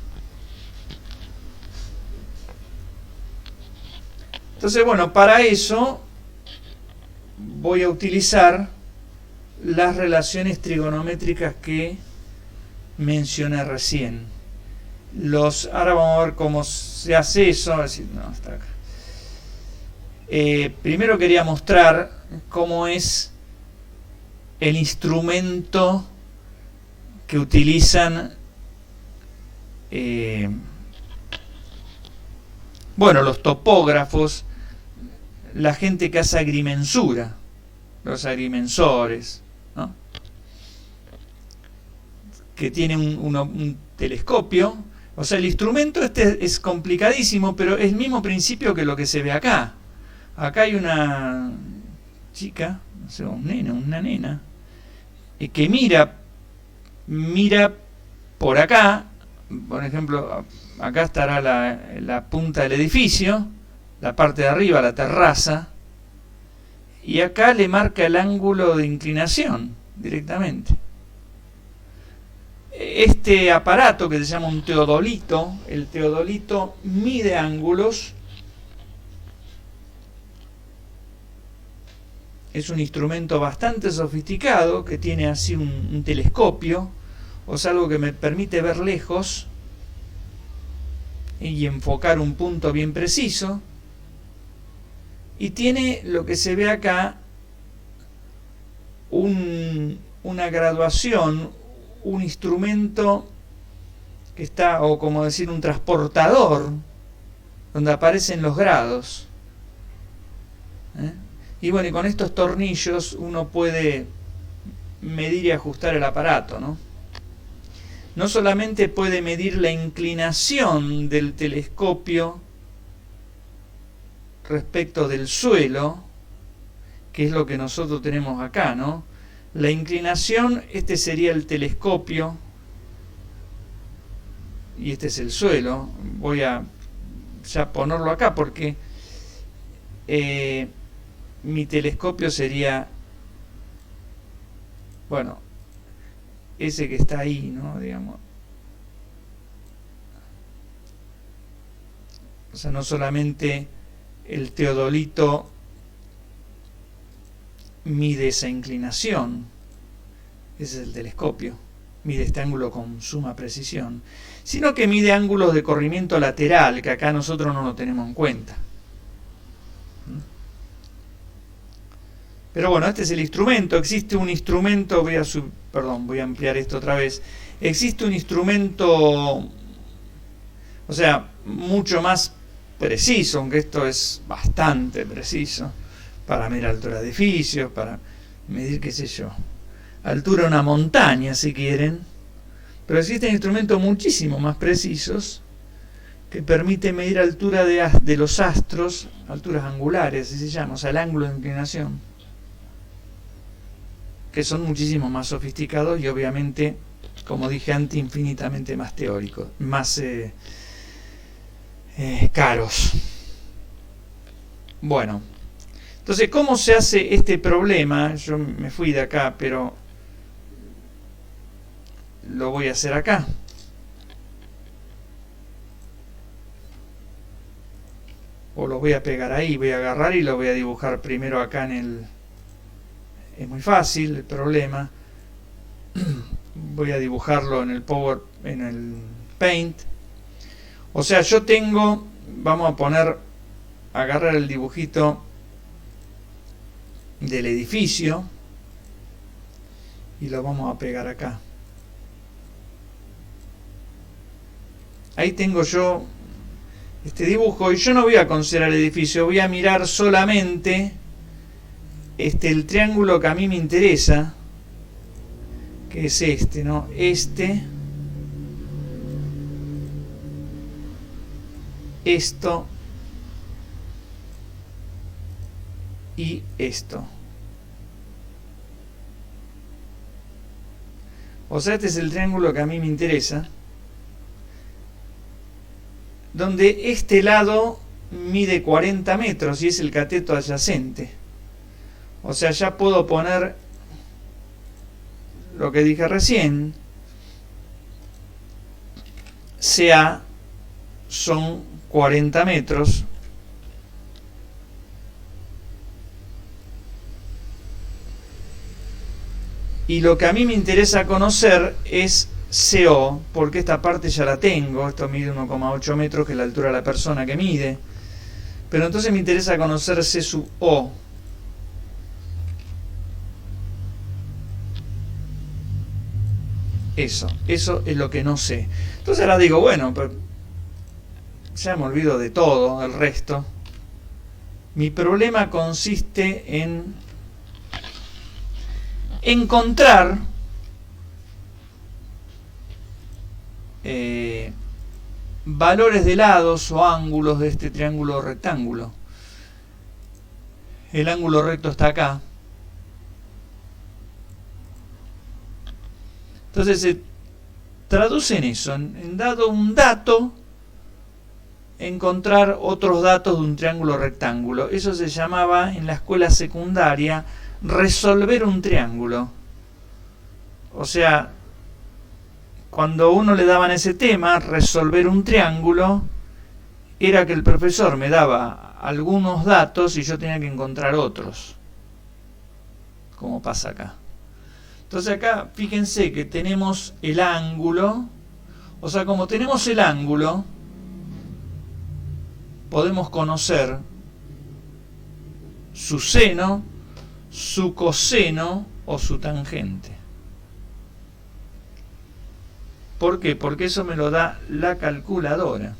Entonces, bueno, para eso voy a utilizar las relaciones trigonométricas que mencioné recién. Ahora vamos a ver cómo se hace eso. A ver si, no, está acá. Primero quería mostrar cómo es el instrumento que utilizan bueno, los topógrafos, la gente que hace agrimensura, los agrimensores, ¿no? Que tiene un telescopio. O sea, el instrumento este es complicadísimo, pero es el mismo principio que lo que se ve acá. Acá hay una chica, no sé, un nene, una nena, que mira por acá. Por ejemplo, acá estará la punta del edificio, la parte de arriba, la terraza, y acá le marca el ángulo de inclinación directamente. Este aparato, que se llama un teodolito, el teodolito mide ángulos. Es un instrumento bastante sofisticado que tiene así un telescopio, o sea, algo que me permite ver lejos y enfocar un punto bien preciso. Y tiene lo que se ve acá, una graduación, un instrumento que está, o como decir, un transportador, donde aparecen los grados. Y bueno, y con estos tornillos uno puede medir y ajustar el aparato, ¿no? no solamente puede medir la inclinación del telescopio respecto del suelo, que es lo que nosotros tenemos acá, ¿no? La inclinación, este sería el telescopio y este es el suelo. Voy a ya ponerlo acá porque mi telescopio sería, bueno, ese que está ahí, ¿no? Digamos. O sea, no solamente el teodolito mide esa inclinación, ese es el telescopio, mide este ángulo con suma precisión, sino que mide ángulos de corrimiento lateral, que acá nosotros no lo tenemos en cuenta. Pero bueno, este es el instrumento. Existe un instrumento, voy a ampliar esto otra vez. Existe un instrumento, o sea, mucho más preciso, aunque esto es bastante preciso, para medir altura de edificios, para medir, qué sé yo, altura de una montaña, si quieren. Pero existen instrumentos muchísimo más precisos que permiten medir altura de los astros, alturas angulares, así se llama, o sea, el ángulo de inclinación, que son muchísimo más sofisticados y obviamente, como dije antes, infinitamente más teóricos, más caros. Bueno, entonces, ¿cómo se hace este problema? Yo me fui de acá, pero lo voy a hacer acá. O lo voy a pegar ahí, voy a agarrar y lo voy a dibujar primero acá en el... Es muy fácil el problema. Voy a dibujarlo en el en el Paint. O sea, yo tengo, vamos a poner, agarrar el dibujito del edificio y lo vamos a pegar acá. Ahí tengo yo este dibujo y yo no voy a considerar el edificio, voy a mirar solamente el triángulo que a mí me interesa, que es este, ¿no? Esto y esto. O sea, este es el triángulo que a mí me interesa, donde este lado mide 40 metros y es el cateto adyacente. O sea, ya puedo poner lo que dije recién. CA son 40 metros. Y lo que a mí me interesa conocer es CO, porque esta parte ya la tengo. Esto mide 1,8 metros, que es la altura de la persona que mide. Pero entonces me interesa conocer C sub O. Eso es lo que no sé. Entonces ahora digo, bueno, pero ya me olvido de todo, el resto. Mi problema consiste en encontrar valores de lados o ángulos de este triángulo rectángulo. El ángulo recto está acá. Entonces se traduce en eso, en dado un dato, encontrar otros datos de un triángulo rectángulo. Eso se llamaba en la escuela secundaria resolver un triángulo. O sea, cuando uno le daban ese tema, resolver un triángulo, era que el profesor me daba algunos datos y yo tenía que encontrar otros, como pasa acá. Entonces acá, fíjense que tenemos el ángulo, o sea, como tenemos el ángulo, podemos conocer su seno, su coseno o su tangente. ¿Por qué? Porque eso me lo da la calculadora.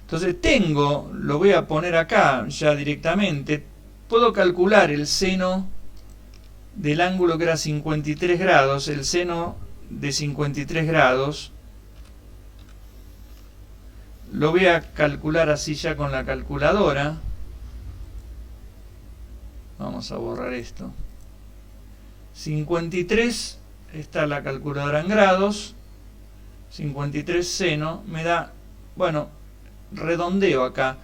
Entonces lo voy a poner acá ya directamente, puedo calcular el seno del ángulo que era 53 grados, el seno de 53 grados, lo voy a calcular así ya con la calculadora. Vamos a borrar esto. 53, está la calculadora en grados, 53 seno, me da, bueno, redondeo acá,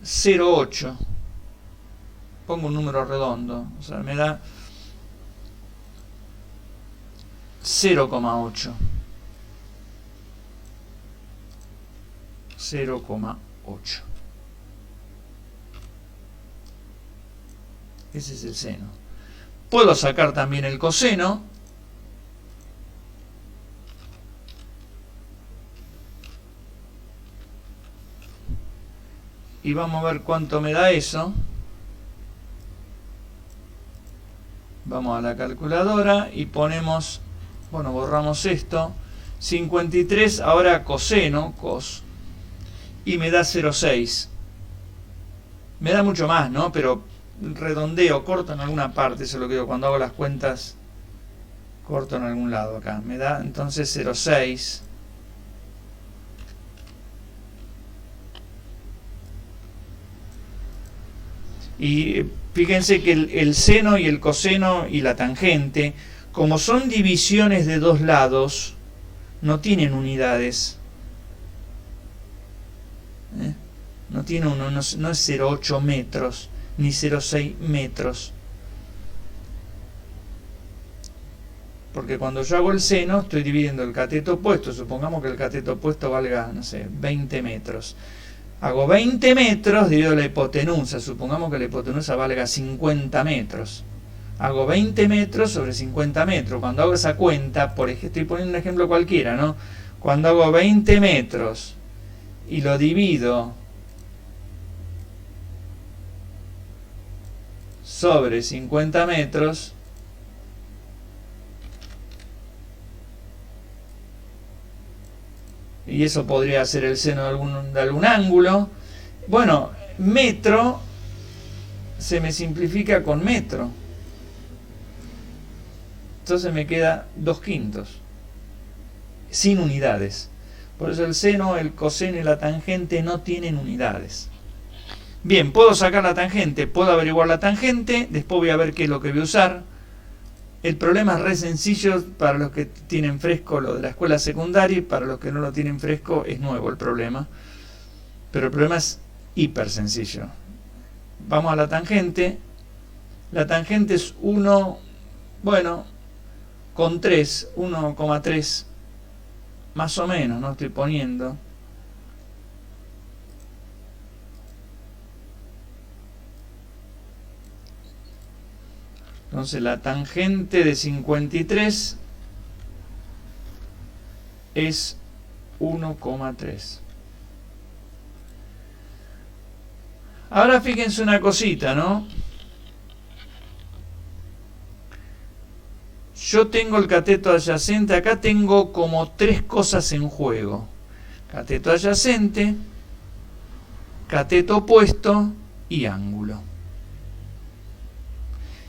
0,8. Pongo un número redondo, o sea, me da 0,8. 0,8. Ese es el seno. Puedo sacar también el coseno. Y vamos a ver cuánto me da eso. Vamos a la calculadora y ponemos, bueno, borramos esto. 53, ahora coseno, cos. Y me da 0,6. Me da mucho más, ¿no? Pero redondeo, corto en alguna parte, eso es lo que digo, cuando hago las cuentas, corto en algún lado acá. Me da entonces 0,6. Y fíjense que el seno y el coseno y la tangente, como son divisiones de dos lados, no tienen unidades. No tiene uno, no es 0,8 metros, ni 0,6 metros. Porque cuando yo hago el seno, estoy dividiendo el cateto opuesto. Supongamos que el cateto opuesto valga, no sé, 20 metros. Hago 20 metros, divido la hipotenusa. Supongamos que la hipotenusa valga 50 metros. Hago 20 metros sobre 50 metros. Cuando hago esa cuenta, por ejemplo, estoy poniendo un ejemplo cualquiera, ¿no? Cuando hago 20 metros y lo divido sobre 50 metros, y eso podría ser el seno de algún ángulo. Bueno, metro se me simplifica con metro. Entonces me queda 2/5, sin unidades. Por eso el seno, el coseno y la tangente no tienen unidades. Bien, puedo sacar la tangente, puedo averiguar la tangente, después voy a ver qué es lo que voy a usar. El problema es re sencillo para los que tienen fresco lo de la escuela secundaria, y para los que no lo tienen fresco es nuevo el problema. Pero el problema es hiper sencillo. Vamos a la tangente. La tangente es 1, bueno, con 3, 1,3, más o menos, no estoy poniendo. Entonces la tangente de 53 es 1,3. Ahora fíjense una cosita, ¿no? Yo tengo el cateto adyacente, acá tengo como 3 cosas en juego. Cateto adyacente, cateto opuesto y ángulo.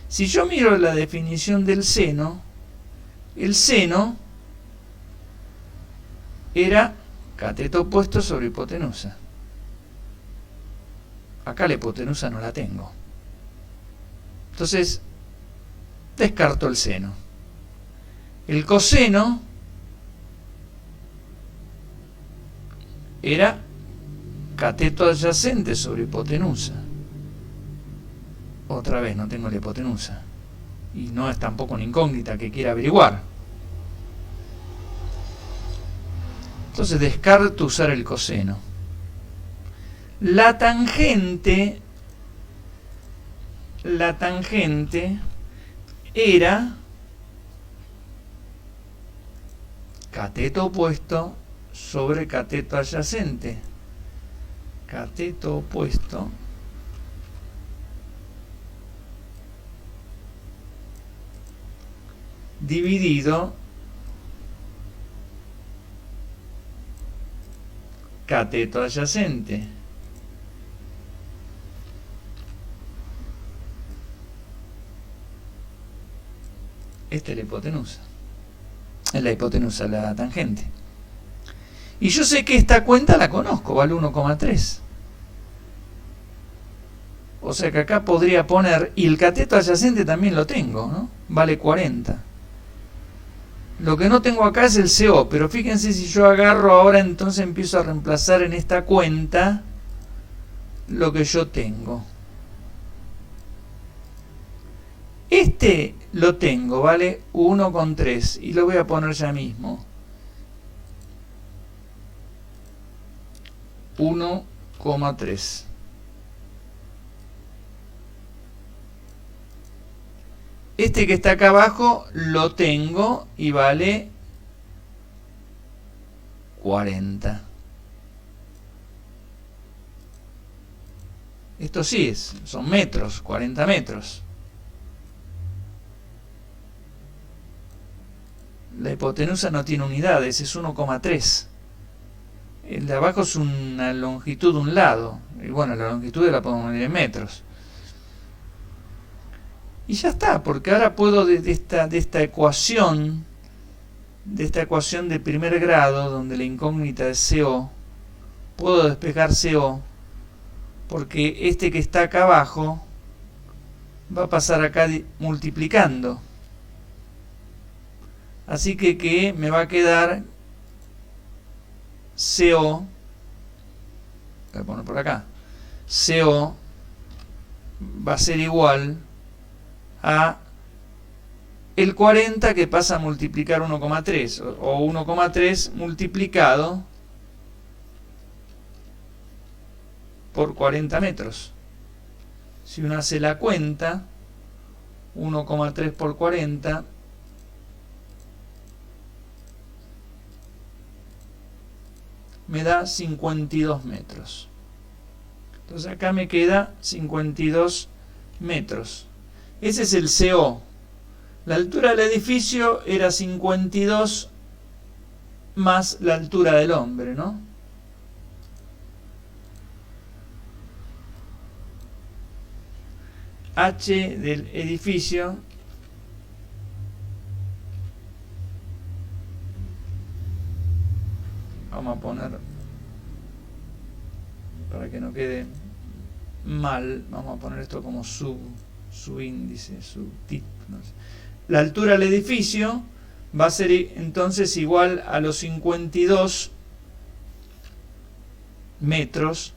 Si yo miro la definición del seno, el seno era cateto opuesto sobre hipotenusa. Acá la hipotenusa no la tengo. Entonces, descarto el seno. El coseno era cateto adyacente sobre hipotenusa. Otra vez no tengo la hipotenusa. Y no es tampoco una incógnita que quiera averiguar. Entonces descarto usar el coseno. La tangente era cateto opuesto sobre cateto adyacente. Cateto opuesto dividido cateto adyacente. Esta es la hipotenusa. Es la hipotenusa, la tangente. Y yo sé que esta cuenta la conozco, vale 1,3. O sea que acá podría poner, y el cateto adyacente también lo tengo, ¿no? Vale 40. Lo que no tengo acá es el CO, pero fíjense si yo agarro ahora, entonces empiezo a reemplazar en esta cuenta lo que yo tengo. Este lo tengo, vale 1,3 y lo voy a poner ya mismo. 1,3. Este que está acá abajo lo tengo y vale 40. Esto sí son metros, 40 metros. La hipotenusa no tiene unidades, es 1,3. El de abajo es una longitud de un lado. Y bueno, la longitud la podemos medir en metros. Y ya está, porque ahora puedo de esta ecuación de primer grado, donde la incógnita es CO, puedo despejar CO, porque este que está acá abajo va a pasar acá multiplicando. Así que me va a quedar CO, voy a poner por acá, CO va a ser igual a el 40 que pasa a multiplicar 1,3 o 1,3 multiplicado por 40 metros. Si uno hace la cuenta, 1,3 por 40 me da 52 metros. Entonces acá me queda 52 metros. Ese es el CO. La altura del edificio era 52 más la altura del hombre, ¿no? H del edificio vamos a poner, para que no quede mal, vamos a poner esto como subíndice, subtip, no sé. La altura del edificio va a ser entonces igual a los 52 metros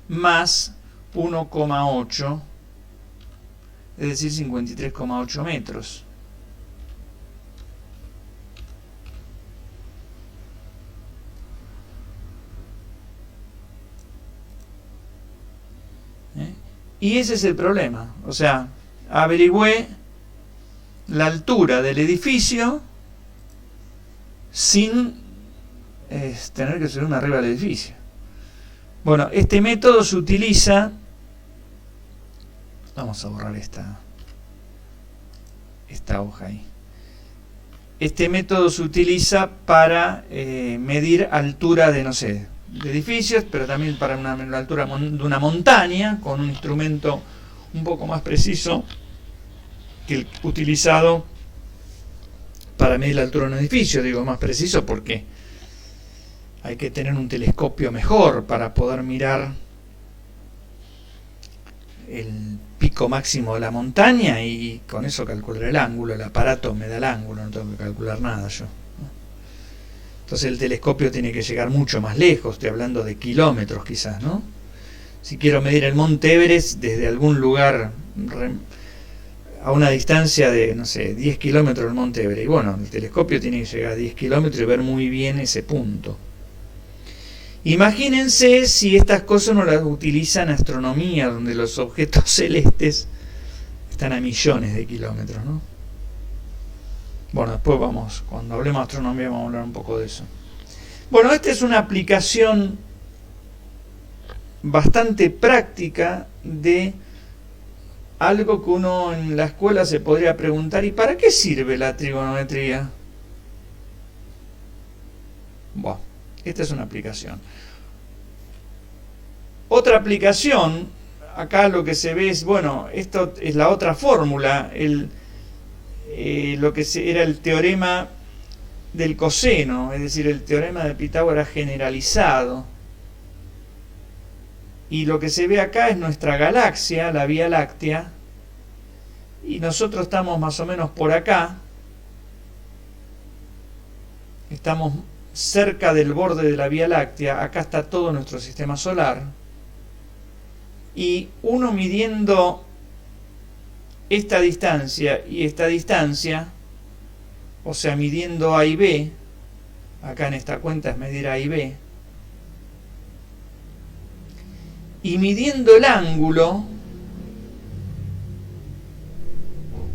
más 1,8, es decir, 53,8 metros. Y ese es el problema. O sea, averigüé la altura del edificio sin tener que subirme arriba del edificio. Bueno, este método se utiliza. Vamos a borrar esta hoja ahí. Este método se utiliza para medir altura de, no sé, de edificios, pero también para la altura de una montaña, con un instrumento un poco más preciso que el utilizado para medir la altura de un edificio. Digo más preciso porque hay que tener un telescopio mejor para poder mirar el pico máximo de la montaña y con eso calcular el ángulo. El aparato me da el ángulo, no tengo que calcular nada yo. Entonces el telescopio tiene que llegar mucho más lejos, estoy hablando de kilómetros quizás, ¿no? Si quiero medir el Monte Everest desde algún lugar a una distancia de, no sé, 10 kilómetros del Monte Everest, y bueno, el telescopio tiene que llegar a 10 kilómetros y ver muy bien ese punto. Imagínense si estas cosas no las utilizan en astronomía, donde los objetos celestes están a millones de kilómetros, ¿no? Bueno, después cuando hablemos de astronomía vamos a hablar un poco de eso. Bueno, esta es una aplicación bastante práctica de algo que uno en la escuela se podría preguntar: ¿y para qué sirve la trigonometría? Bueno, esta es una aplicación. Otra aplicación, acá lo que se ve es, bueno, esto es la otra fórmula, lo que era el teorema del coseno, es decir, el teorema de Pitágoras generalizado. Y lo que se ve acá es nuestra galaxia, la Vía Láctea, y nosotros estamos más o menos por acá, estamos cerca del borde de la Vía Láctea, acá está todo nuestro sistema solar, y uno midiendo esta distancia y esta distancia, o sea, midiendo A y B, acá en esta cuenta es medir A y B, y midiendo el ángulo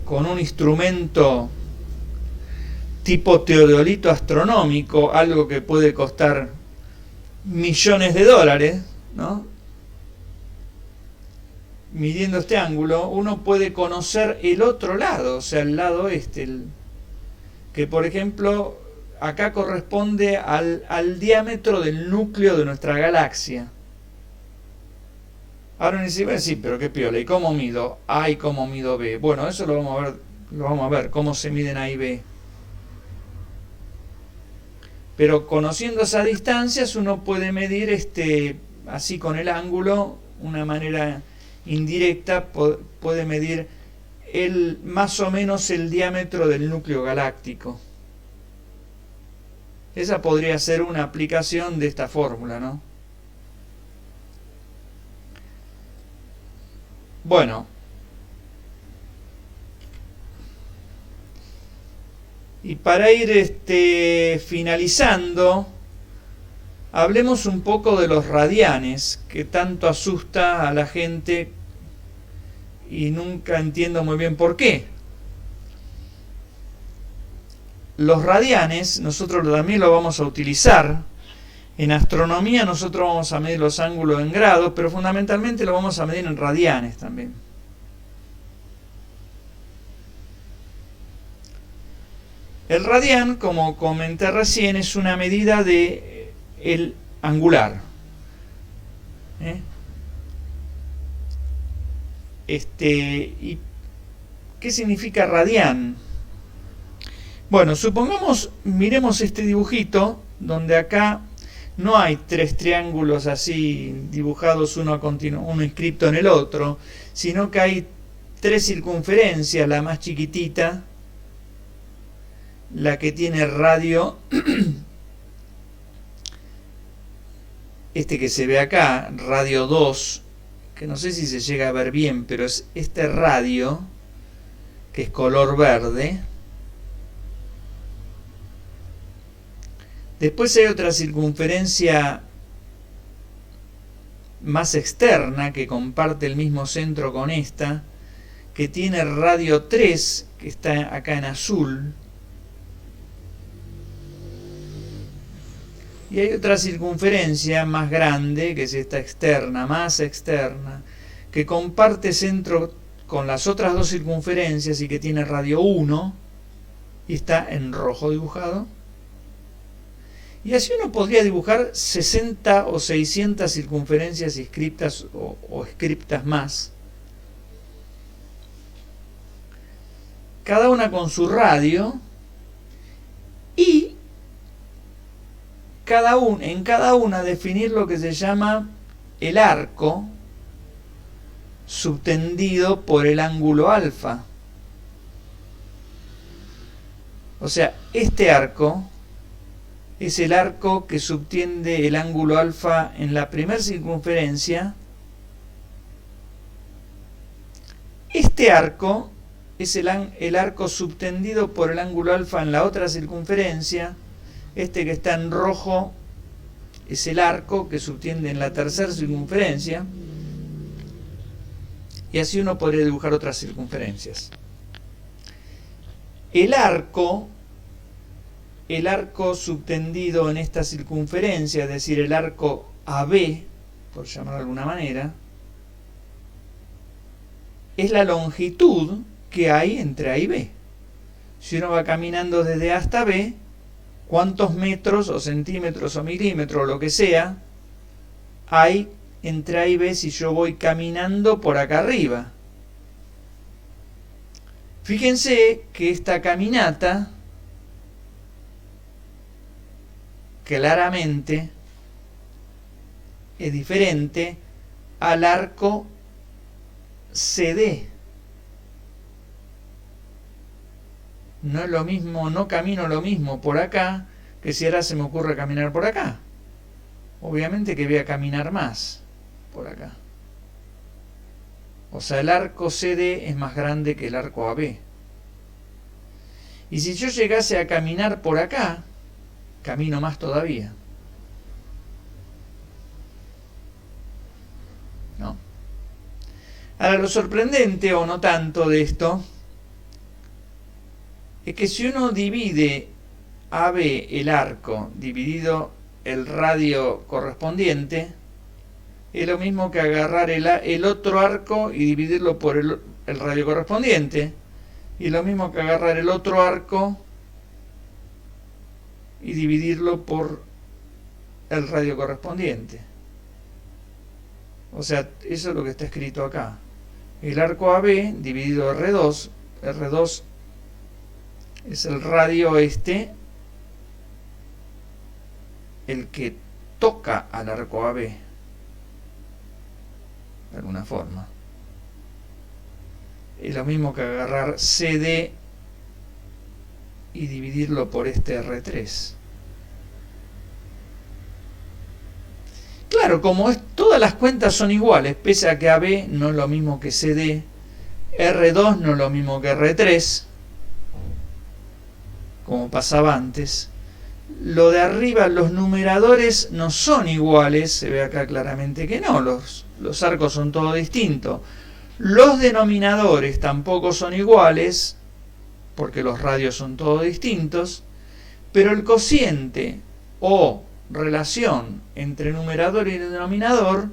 con un instrumento tipo teodolito astronómico, algo que puede costar millones de dólares, ¿no? Midiendo este ángulo, uno puede conocer el otro lado, o sea, el lado este, que por ejemplo acá corresponde al diámetro del núcleo de nuestra galaxia. Ahora me dice, sí, pero qué piola, ¿y cómo mido A y cómo mido B? Bueno, eso lo vamos a ver, cómo se miden A y B. Pero conociendo esas distancias uno puede medir así con el ángulo, una manera indirecta, puede medir más o menos el diámetro del núcleo galáctico. Esa podría ser una aplicación de esta fórmula, ¿no? Bueno, y para ir finalizando, hablemos un poco de los radianes, que tanto asusta a la gente y nunca entiendo muy bien por qué. Los radianes nosotros también lo vamos a utilizar. En astronomía nosotros vamos a medir los ángulos en grados, pero fundamentalmente lo vamos a medir en radianes también. El radián, como comenté recién, es una medida de el angular. ¿Y qué significa radián? Bueno, supongamos, miremos este dibujito, donde acá no hay tres triángulos así dibujados uno inscripto en el otro, sino que hay tres circunferencias, la más chiquitita, la que tiene radio, que se ve acá, radio 2, que no sé si se llega a ver bien, pero es este radio, que es color verde. Después hay otra circunferencia más externa que comparte el mismo centro con esta, que tiene radio 3, que está acá en azul. Y hay otra circunferencia más grande, que es esta externa, más externa, que comparte centro con las otras dos circunferencias y que tiene radio 1 y está en rojo dibujado. Y así uno podría dibujar 60 o 600 circunferencias inscriptas o escriptas más, cada una con su radio, y en cada una definir lo que se llama el arco subtendido por el ángulo alfa. O sea, este arco es el arco que subtiende el ángulo alfa en la primera circunferencia. Este arco es el arco subtendido por el ángulo alfa en la otra circunferencia. Este que está en rojo es el arco que subtiende en la tercera circunferencia. Y así uno podría dibujar otras circunferencias. El arco subtendido en esta circunferencia, es decir, el arco AB, por llamarlo de alguna manera, es la longitud que hay entre A y B. Si uno va caminando desde A hasta B, ¿cuántos metros o centímetros o milímetros o lo que sea hay entre A y B si yo voy caminando por acá arriba? Fíjense que esta caminata claramente es diferente al arco CD. No es lo mismo, no camino lo mismo por acá que si ahora se me ocurre caminar por acá. Obviamente que voy a caminar más por acá. O sea, el arco CD es más grande que el arco AB. Y si yo llegase a caminar por acá, camino más todavía. ¿No? Ahora, lo sorprendente, o no tanto, de esto, es que si uno divide AB, el arco, dividido el radio correspondiente, es lo mismo que agarrar el otro arco y dividirlo por el radio correspondiente, y es lo mismo que agarrar el otro arco y dividirlo por el radio correspondiente. O sea, eso es lo que está escrito acá. El arco AB dividido R2, R2 es el radio este, el que toca al arco AB, de alguna forma. Es lo mismo que agarrar CD y dividirlo por este R3. Claro, como todas las cuentas son iguales, pese a que AB no es lo mismo que CD, R2 no es lo mismo que R3, como pasaba antes. Lo de arriba, los numeradores no son iguales, se ve acá claramente que no, los arcos son todos distintos. Los denominadores tampoco son iguales, porque los radios son todos distintos, pero el cociente o relación entre numerador y denominador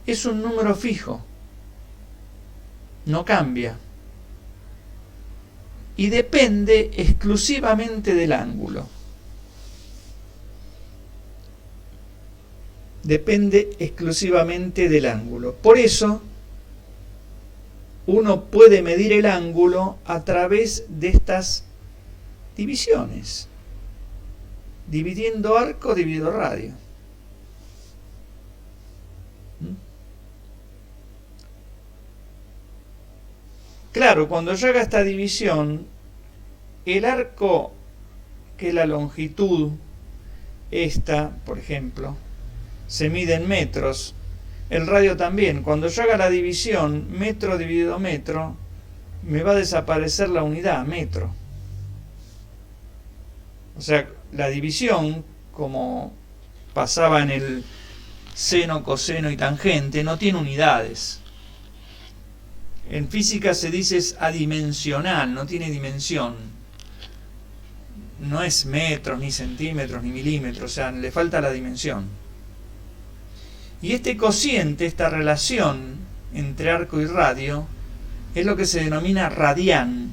es un número fijo, no cambia, y depende exclusivamente del ángulo. Depende exclusivamente del ángulo. Por eso, uno puede medir el ángulo a través de estas divisiones. Dividiendo arco, dividido radio. Claro, cuando yo haga esta división, el arco, que es la longitud, esta, por ejemplo, se mide en metros, el radio también. Cuando yo haga la división, metro dividido metro, me va a desaparecer la unidad, metro. O sea, la división, como pasaba en el seno, coseno y tangente, no tiene unidades. En física se dice es adimensional, no tiene dimensión. No es metros, ni centímetros, ni milímetros, o sea, le falta la dimensión. Y este cociente, esta relación entre arco y radio, es lo que se denomina radián.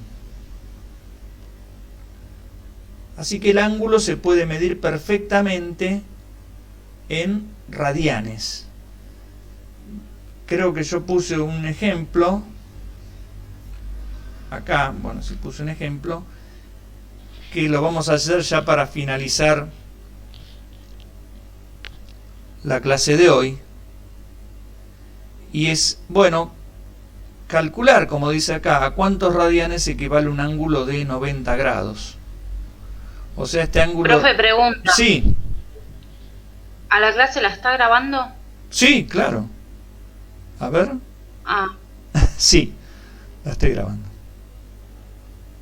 Así que el ángulo se puede medir perfectamente en radianes. Creo que yo puse un ejemplo. Acá, bueno, sí puse un ejemplo, que lo vamos a hacer ya para finalizar la clase de hoy. Y es, bueno, calcular, como dice acá, a cuántos radianes equivale un ángulo de 90 grados. O sea, este ángulo... Profe, pregunta. Sí. ¿A la clase la está grabando? Sí, claro. A ver. Ah. Sí, la estoy grabando.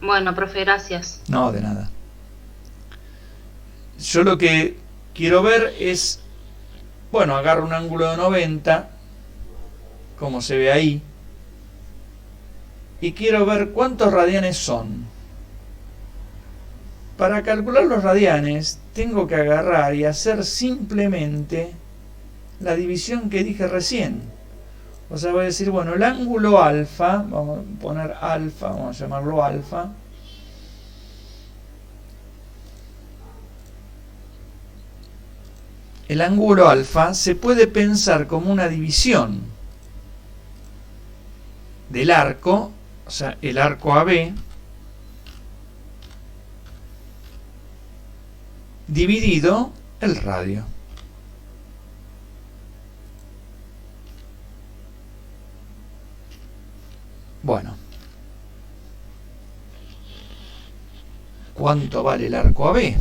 Bueno, profe, gracias. No, de nada. Yo lo que quiero ver es, bueno, agarro un ángulo de 90, como se ve ahí, y quiero ver cuántos radianes son. Para calcular los radianes, tengo que agarrar y hacer simplemente la división que dije recién. O sea, voy a decir, bueno, el ángulo alfa, vamos a poner alfa, vamos a llamarlo alfa. El ángulo alfa se puede pensar como una división del arco, o sea, el arco AB, dividido el radio. Bueno, ¿cuánto vale el arco AB?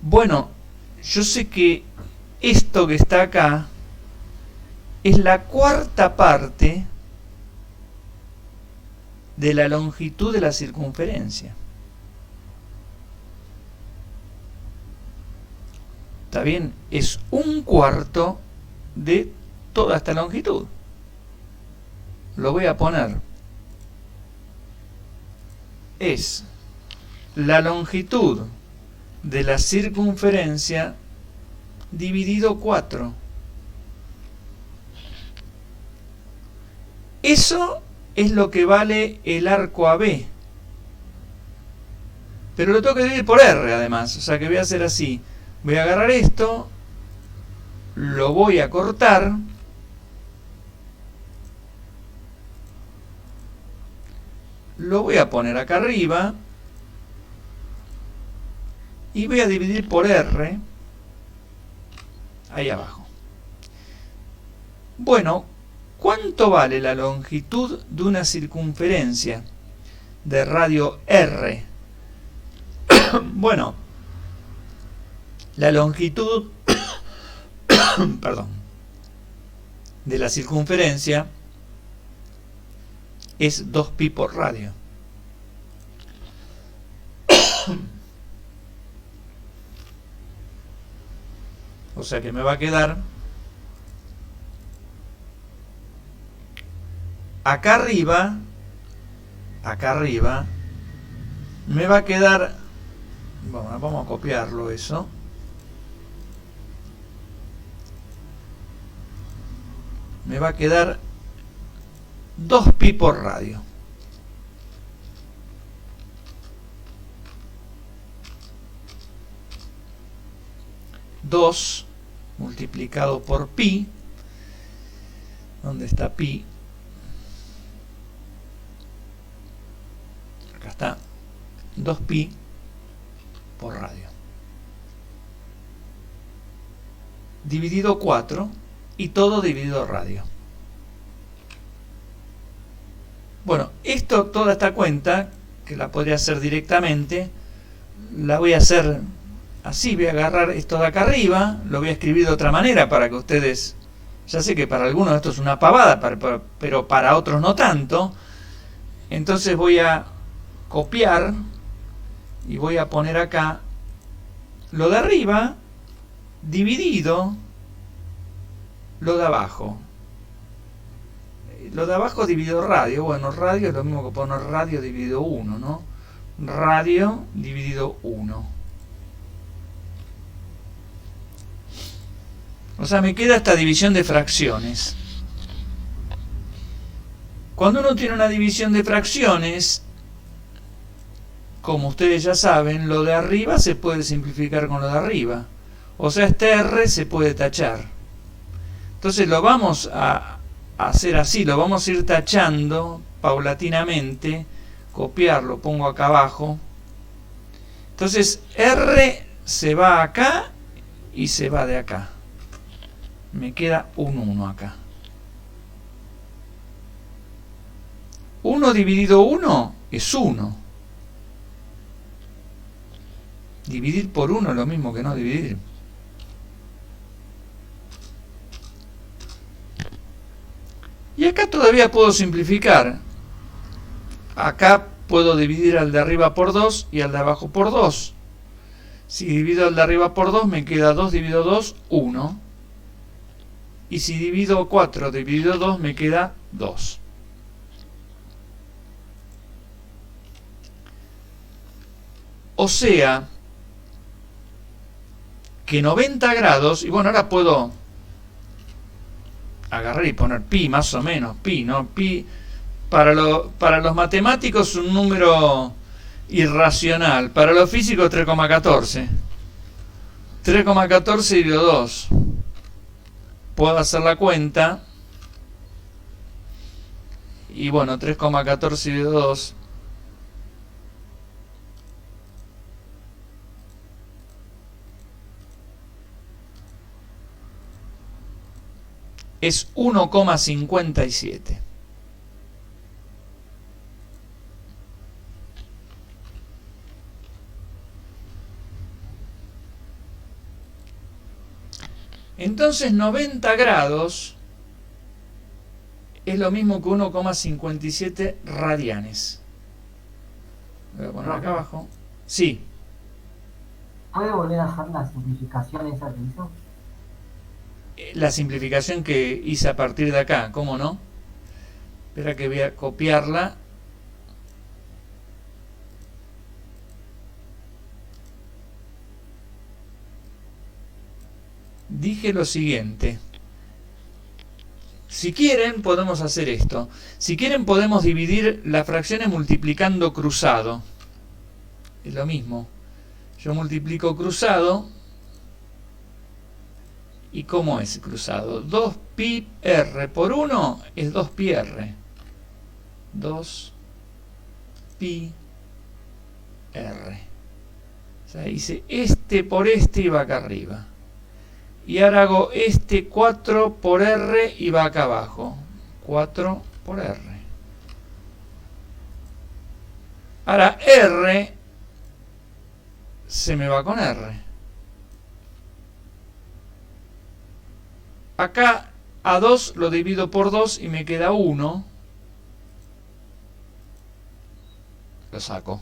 Bueno, yo sé que esto que está acá es la cuarta parte de la longitud de la circunferencia. ¿Está bien? Es un cuarto de toda esta longitud. Lo voy a poner. Es la longitud de la circunferencia dividido 4. Eso es lo que vale el arco AB. Pero lo tengo que dividir por R además. O sea que voy a hacer así. Voy a agarrar esto. Lo voy a cortar. Lo voy a poner acá arriba. Y voy a dividir por R. Ahí abajo. Bueno, ¿cuánto vale la longitud de una circunferencia de radio R? Bueno, la longitud perdón, de la circunferencia es 2pi por radio. O sea que me va a quedar acá arriba, me va a quedar, bueno, vamos a copiarlo eso. Me va a quedar 2pi por radio. Dos multiplicado por pi. ¿Dónde está pi? Acá está. 2pi por radio. Dividido 4 y todo dividido radio. Bueno, toda esta cuenta, que la podría hacer directamente, la voy a hacer así. Voy a agarrar esto de acá arriba, lo voy a escribir de otra manera para que ustedes, ya sé que para algunos esto es una pavada, pero para otros no tanto. Entonces voy a copiar y voy a poner acá lo de arriba dividido lo de abajo. Lo de abajo dividido radio. Bueno, radio es lo mismo que poner radio dividido 1, ¿no? Radio dividido 1. O sea, me queda esta división de fracciones. Cuando uno tiene una división de fracciones, como ustedes ya saben, lo de arriba se puede simplificar con lo de arriba. O sea, este R se puede tachar. Entonces lo vamos a hacer así, lo vamos a ir tachando paulatinamente. Copiarlo, pongo acá abajo. Entonces R se va acá y se va de acá. Me queda un 1 acá. 1 dividido 1 es 1. Dividir por 1 es lo mismo que no dividir. Y acá todavía puedo simplificar. Acá puedo dividir al de arriba por 2 y al de abajo por 2. Si divido al de arriba por 2 me queda 2 dividido 2, 1. Y si divido 4 dividido 2 me queda 2. O sea que 90 grados, y bueno, ahora puedo agarrar y poner pi, más o menos, pi, ¿no? Pi, para los matemáticos un número irracional, para los físicos 3,14. 3,14 dividido 2. Puedo hacer la cuenta. Y bueno, 3,14 dividido 2. es 1,57. Entonces 90 grados es lo mismo que 1,57 radianes. Voy a poner acá abajo. Sí. ¿Puede volver a hacer la simplificación esa que hizo? La simplificación que hice a partir de acá, ¿cómo no? Espera que voy a copiarla. Dije lo siguiente. Si quieren, podemos hacer esto. Si quieren, podemos dividir las fracciones multiplicando cruzado. Es lo mismo. Yo multiplico cruzado. ¿Y cómo es cruzado? 2pi r por 1 es 2pi r. 2pi r. O sea, hice este por este y va acá arriba. Y ahora hago este 4 por r y va acá abajo. 4 por r. Ahora r se me va con r. Acá a 2 lo divido por 2 y me queda 1. Lo saco.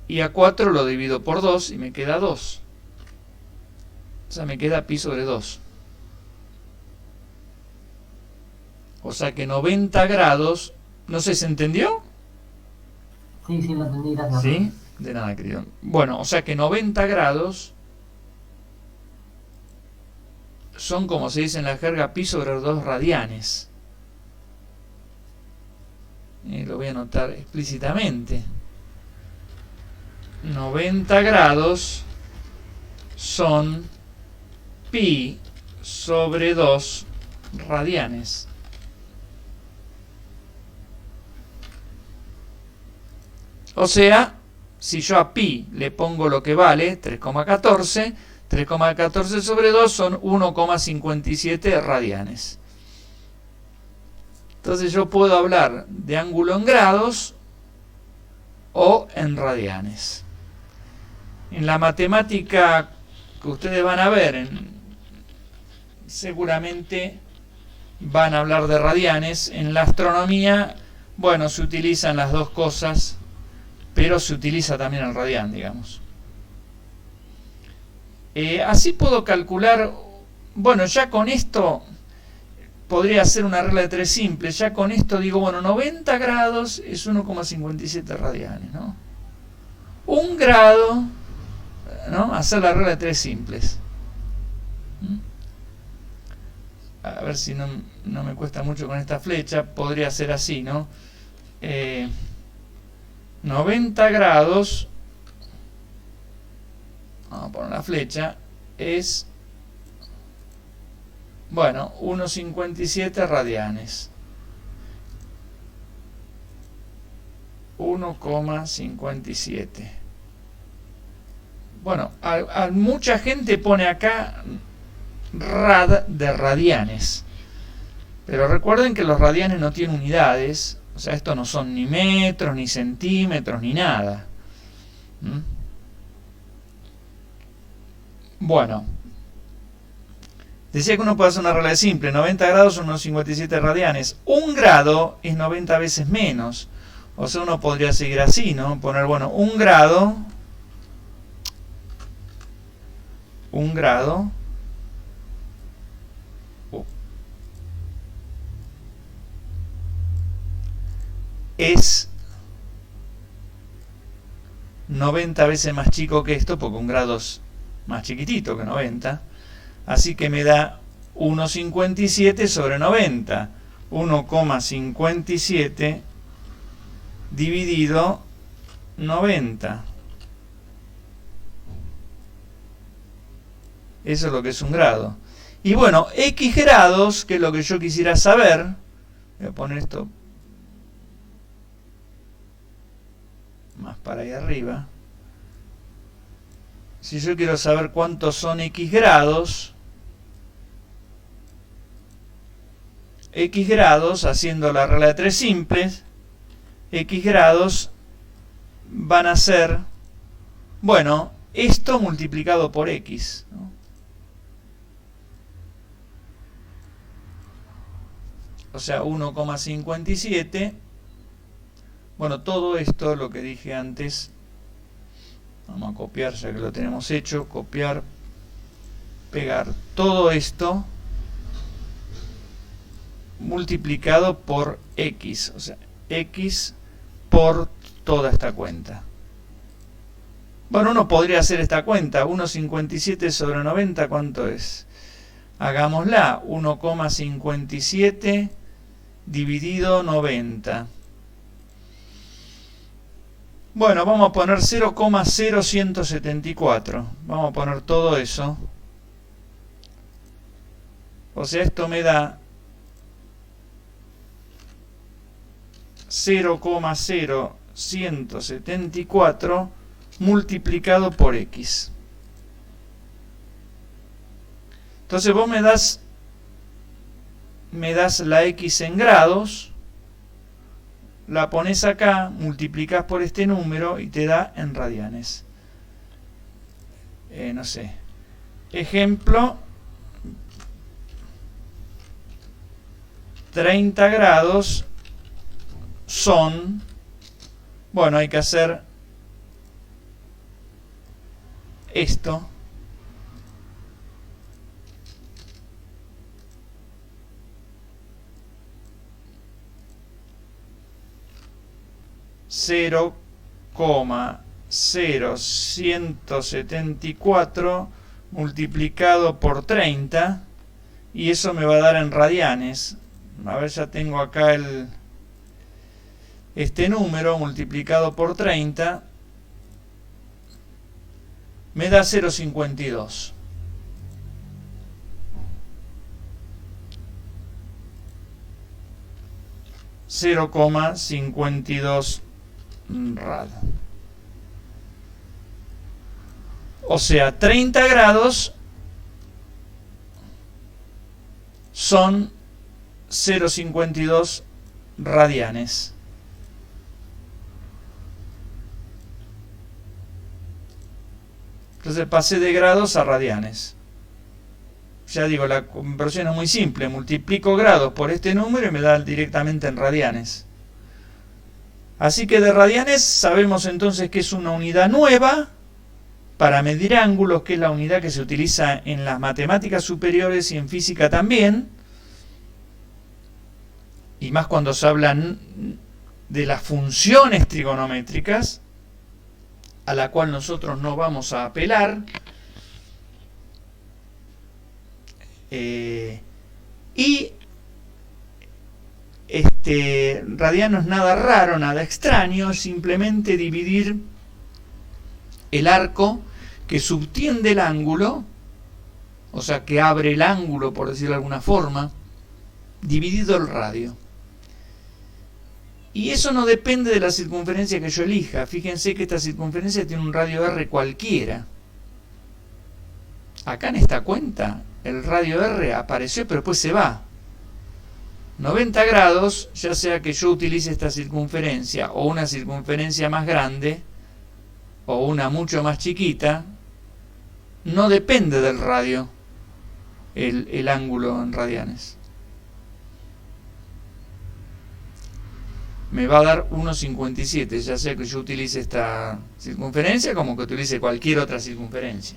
Y a 4 lo divido por 2 y me queda 2. O sea, me queda pi sobre 2. O sea que 90 grados... ¿No sé, se entendió? Sí, sí, lo entendí, gracias. ¿Sí? De nada, querido. Bueno, o sea que 90 grados son, como se dice en la jerga, pi sobre 2 radianes. Lo voy a anotar explícitamente. 90 grados son pi sobre 2 radianes. O sea, si yo a pi le pongo lo que vale, 3,14, 3,14 sobre 2 son 1,57 radianes. Entonces yo puedo hablar de ángulo en grados o en radianes. En la matemática que ustedes van a ver, seguramente van a hablar de radianes. En la astronomía, bueno, se utilizan las dos cosas, pero se utiliza también el radián, digamos. Así puedo calcular, bueno, ya con esto podría hacer una regla de 3 simple. Ya con esto digo, bueno, 90 grados es 1,57 radianes, ¿no? 1 grado, ¿no? Hacer la regla de 3 simples. A ver si no me cuesta mucho con esta flecha. Podría ser así, ¿no? 90 grados, vamos a poner la flecha, es, bueno, 1,57 radianes. 1,57. Bueno, mucha gente pone acá rad de radianes, pero recuerden que los radianes no tienen unidades. O sea, estos no son ni metros, ni centímetros, ni nada. Bueno, decía que uno puede hacer una regla simple. 90 grados son unos 57 radianes. 1 grado es 90 veces menos. O sea, uno podría seguir así, ¿no? Poner, bueno, 1 grado. 1 grado. Es 90 veces más chico que esto, porque 1 grado es más chiquitito que 90. Así que me da 1,57 sobre 90. 1,57 dividido 90. Eso es lo que es 1 grado. Y bueno, X grados, que es lo que yo quisiera saber. Voy a poner esto más para ahí arriba. Si yo quiero saber cuántos son X grados, x grados, haciendo la regla de 3 simples, x grados van a ser, bueno, esto multiplicado por x, ¿no? O sea, 1,57. Bueno, todo esto, lo que dije antes, vamos a copiar ya que lo tenemos hecho, copiar, pegar, todo esto multiplicado por x, o sea, x por toda esta cuenta. Bueno, uno podría hacer esta cuenta, 1,57 sobre 90, ¿cuánto es? Hagámosla, 1,57 dividido 90. Bueno, vamos a poner 0,0174. Vamos a poner todo eso. O sea, esto me da 0,0174 multiplicado por x. Entonces vos me das la x en grados, la pones acá, multiplicas por este número y te da en radianes. No sé. Ejemplo, 30 grados son, bueno, hay que hacer esto. Cero coma 0,174 multiplicado por 30 y eso me va a dar en radianes. A ver, ya tengo acá este número multiplicado por 30 me da 0,52. (0,52 rad). O sea, 30 grados son 0,52 radianes. Entonces pasé de grados a radianes. Ya digo, la conversión es muy simple. Multiplico grados por este número y me da directamente en radianes. Así que de radianes sabemos entonces que es una unidad nueva para medir ángulos, que es la unidad que se utiliza en las matemáticas superiores y en física también. Y más cuando se hablan de las funciones trigonométricas, a la cual nosotros no vamos a apelar. Radiano es nada raro, nada extraño, simplemente dividir el arco que subtiende el ángulo, o sea, que abre el ángulo, por decirlo de alguna forma, dividido el radio. Y eso no depende de la circunferencia que yo elija. Fíjense que esta circunferencia tiene un radio R cualquiera. Acá en esta cuenta el radio R apareció, pero después se va. 90 grados, ya sea que yo utilice esta circunferencia o una circunferencia más grande o una mucho más chiquita, no depende del radio el ángulo en radianes. Me va a dar 1,57, ya sea que yo utilice esta circunferencia como que utilice cualquier otra circunferencia.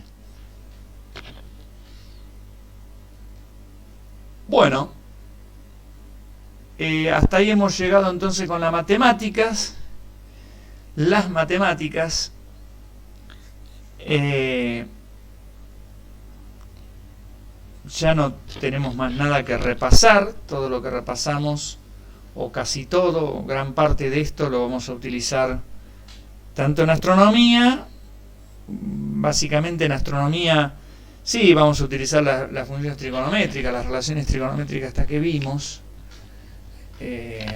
Bueno, hasta ahí hemos llegado entonces con las matemáticas. Las matemáticas ya no tenemos más nada que repasar. Todo lo que repasamos, o casi todo, o gran parte de esto, lo vamos a utilizar tanto en astronomía. Básicamente en astronomía sí vamos a utilizar las funciones trigonométricas, las relaciones trigonométricas hasta que vimos.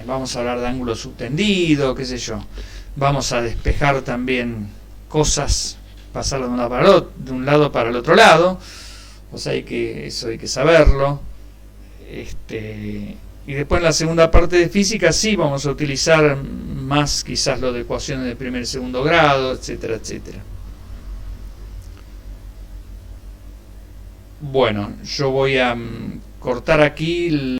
Vamos a hablar de ángulo subtendido, qué sé yo. Vamos a despejar también cosas, pasarlo de un lado para el otro lado. O sea, eso hay que saberlo. Y después en la segunda parte de física sí vamos a utilizar más quizás lo de ecuaciones de primer y segundo grado, etcétera, etcétera. Bueno, yo voy a cortar aquí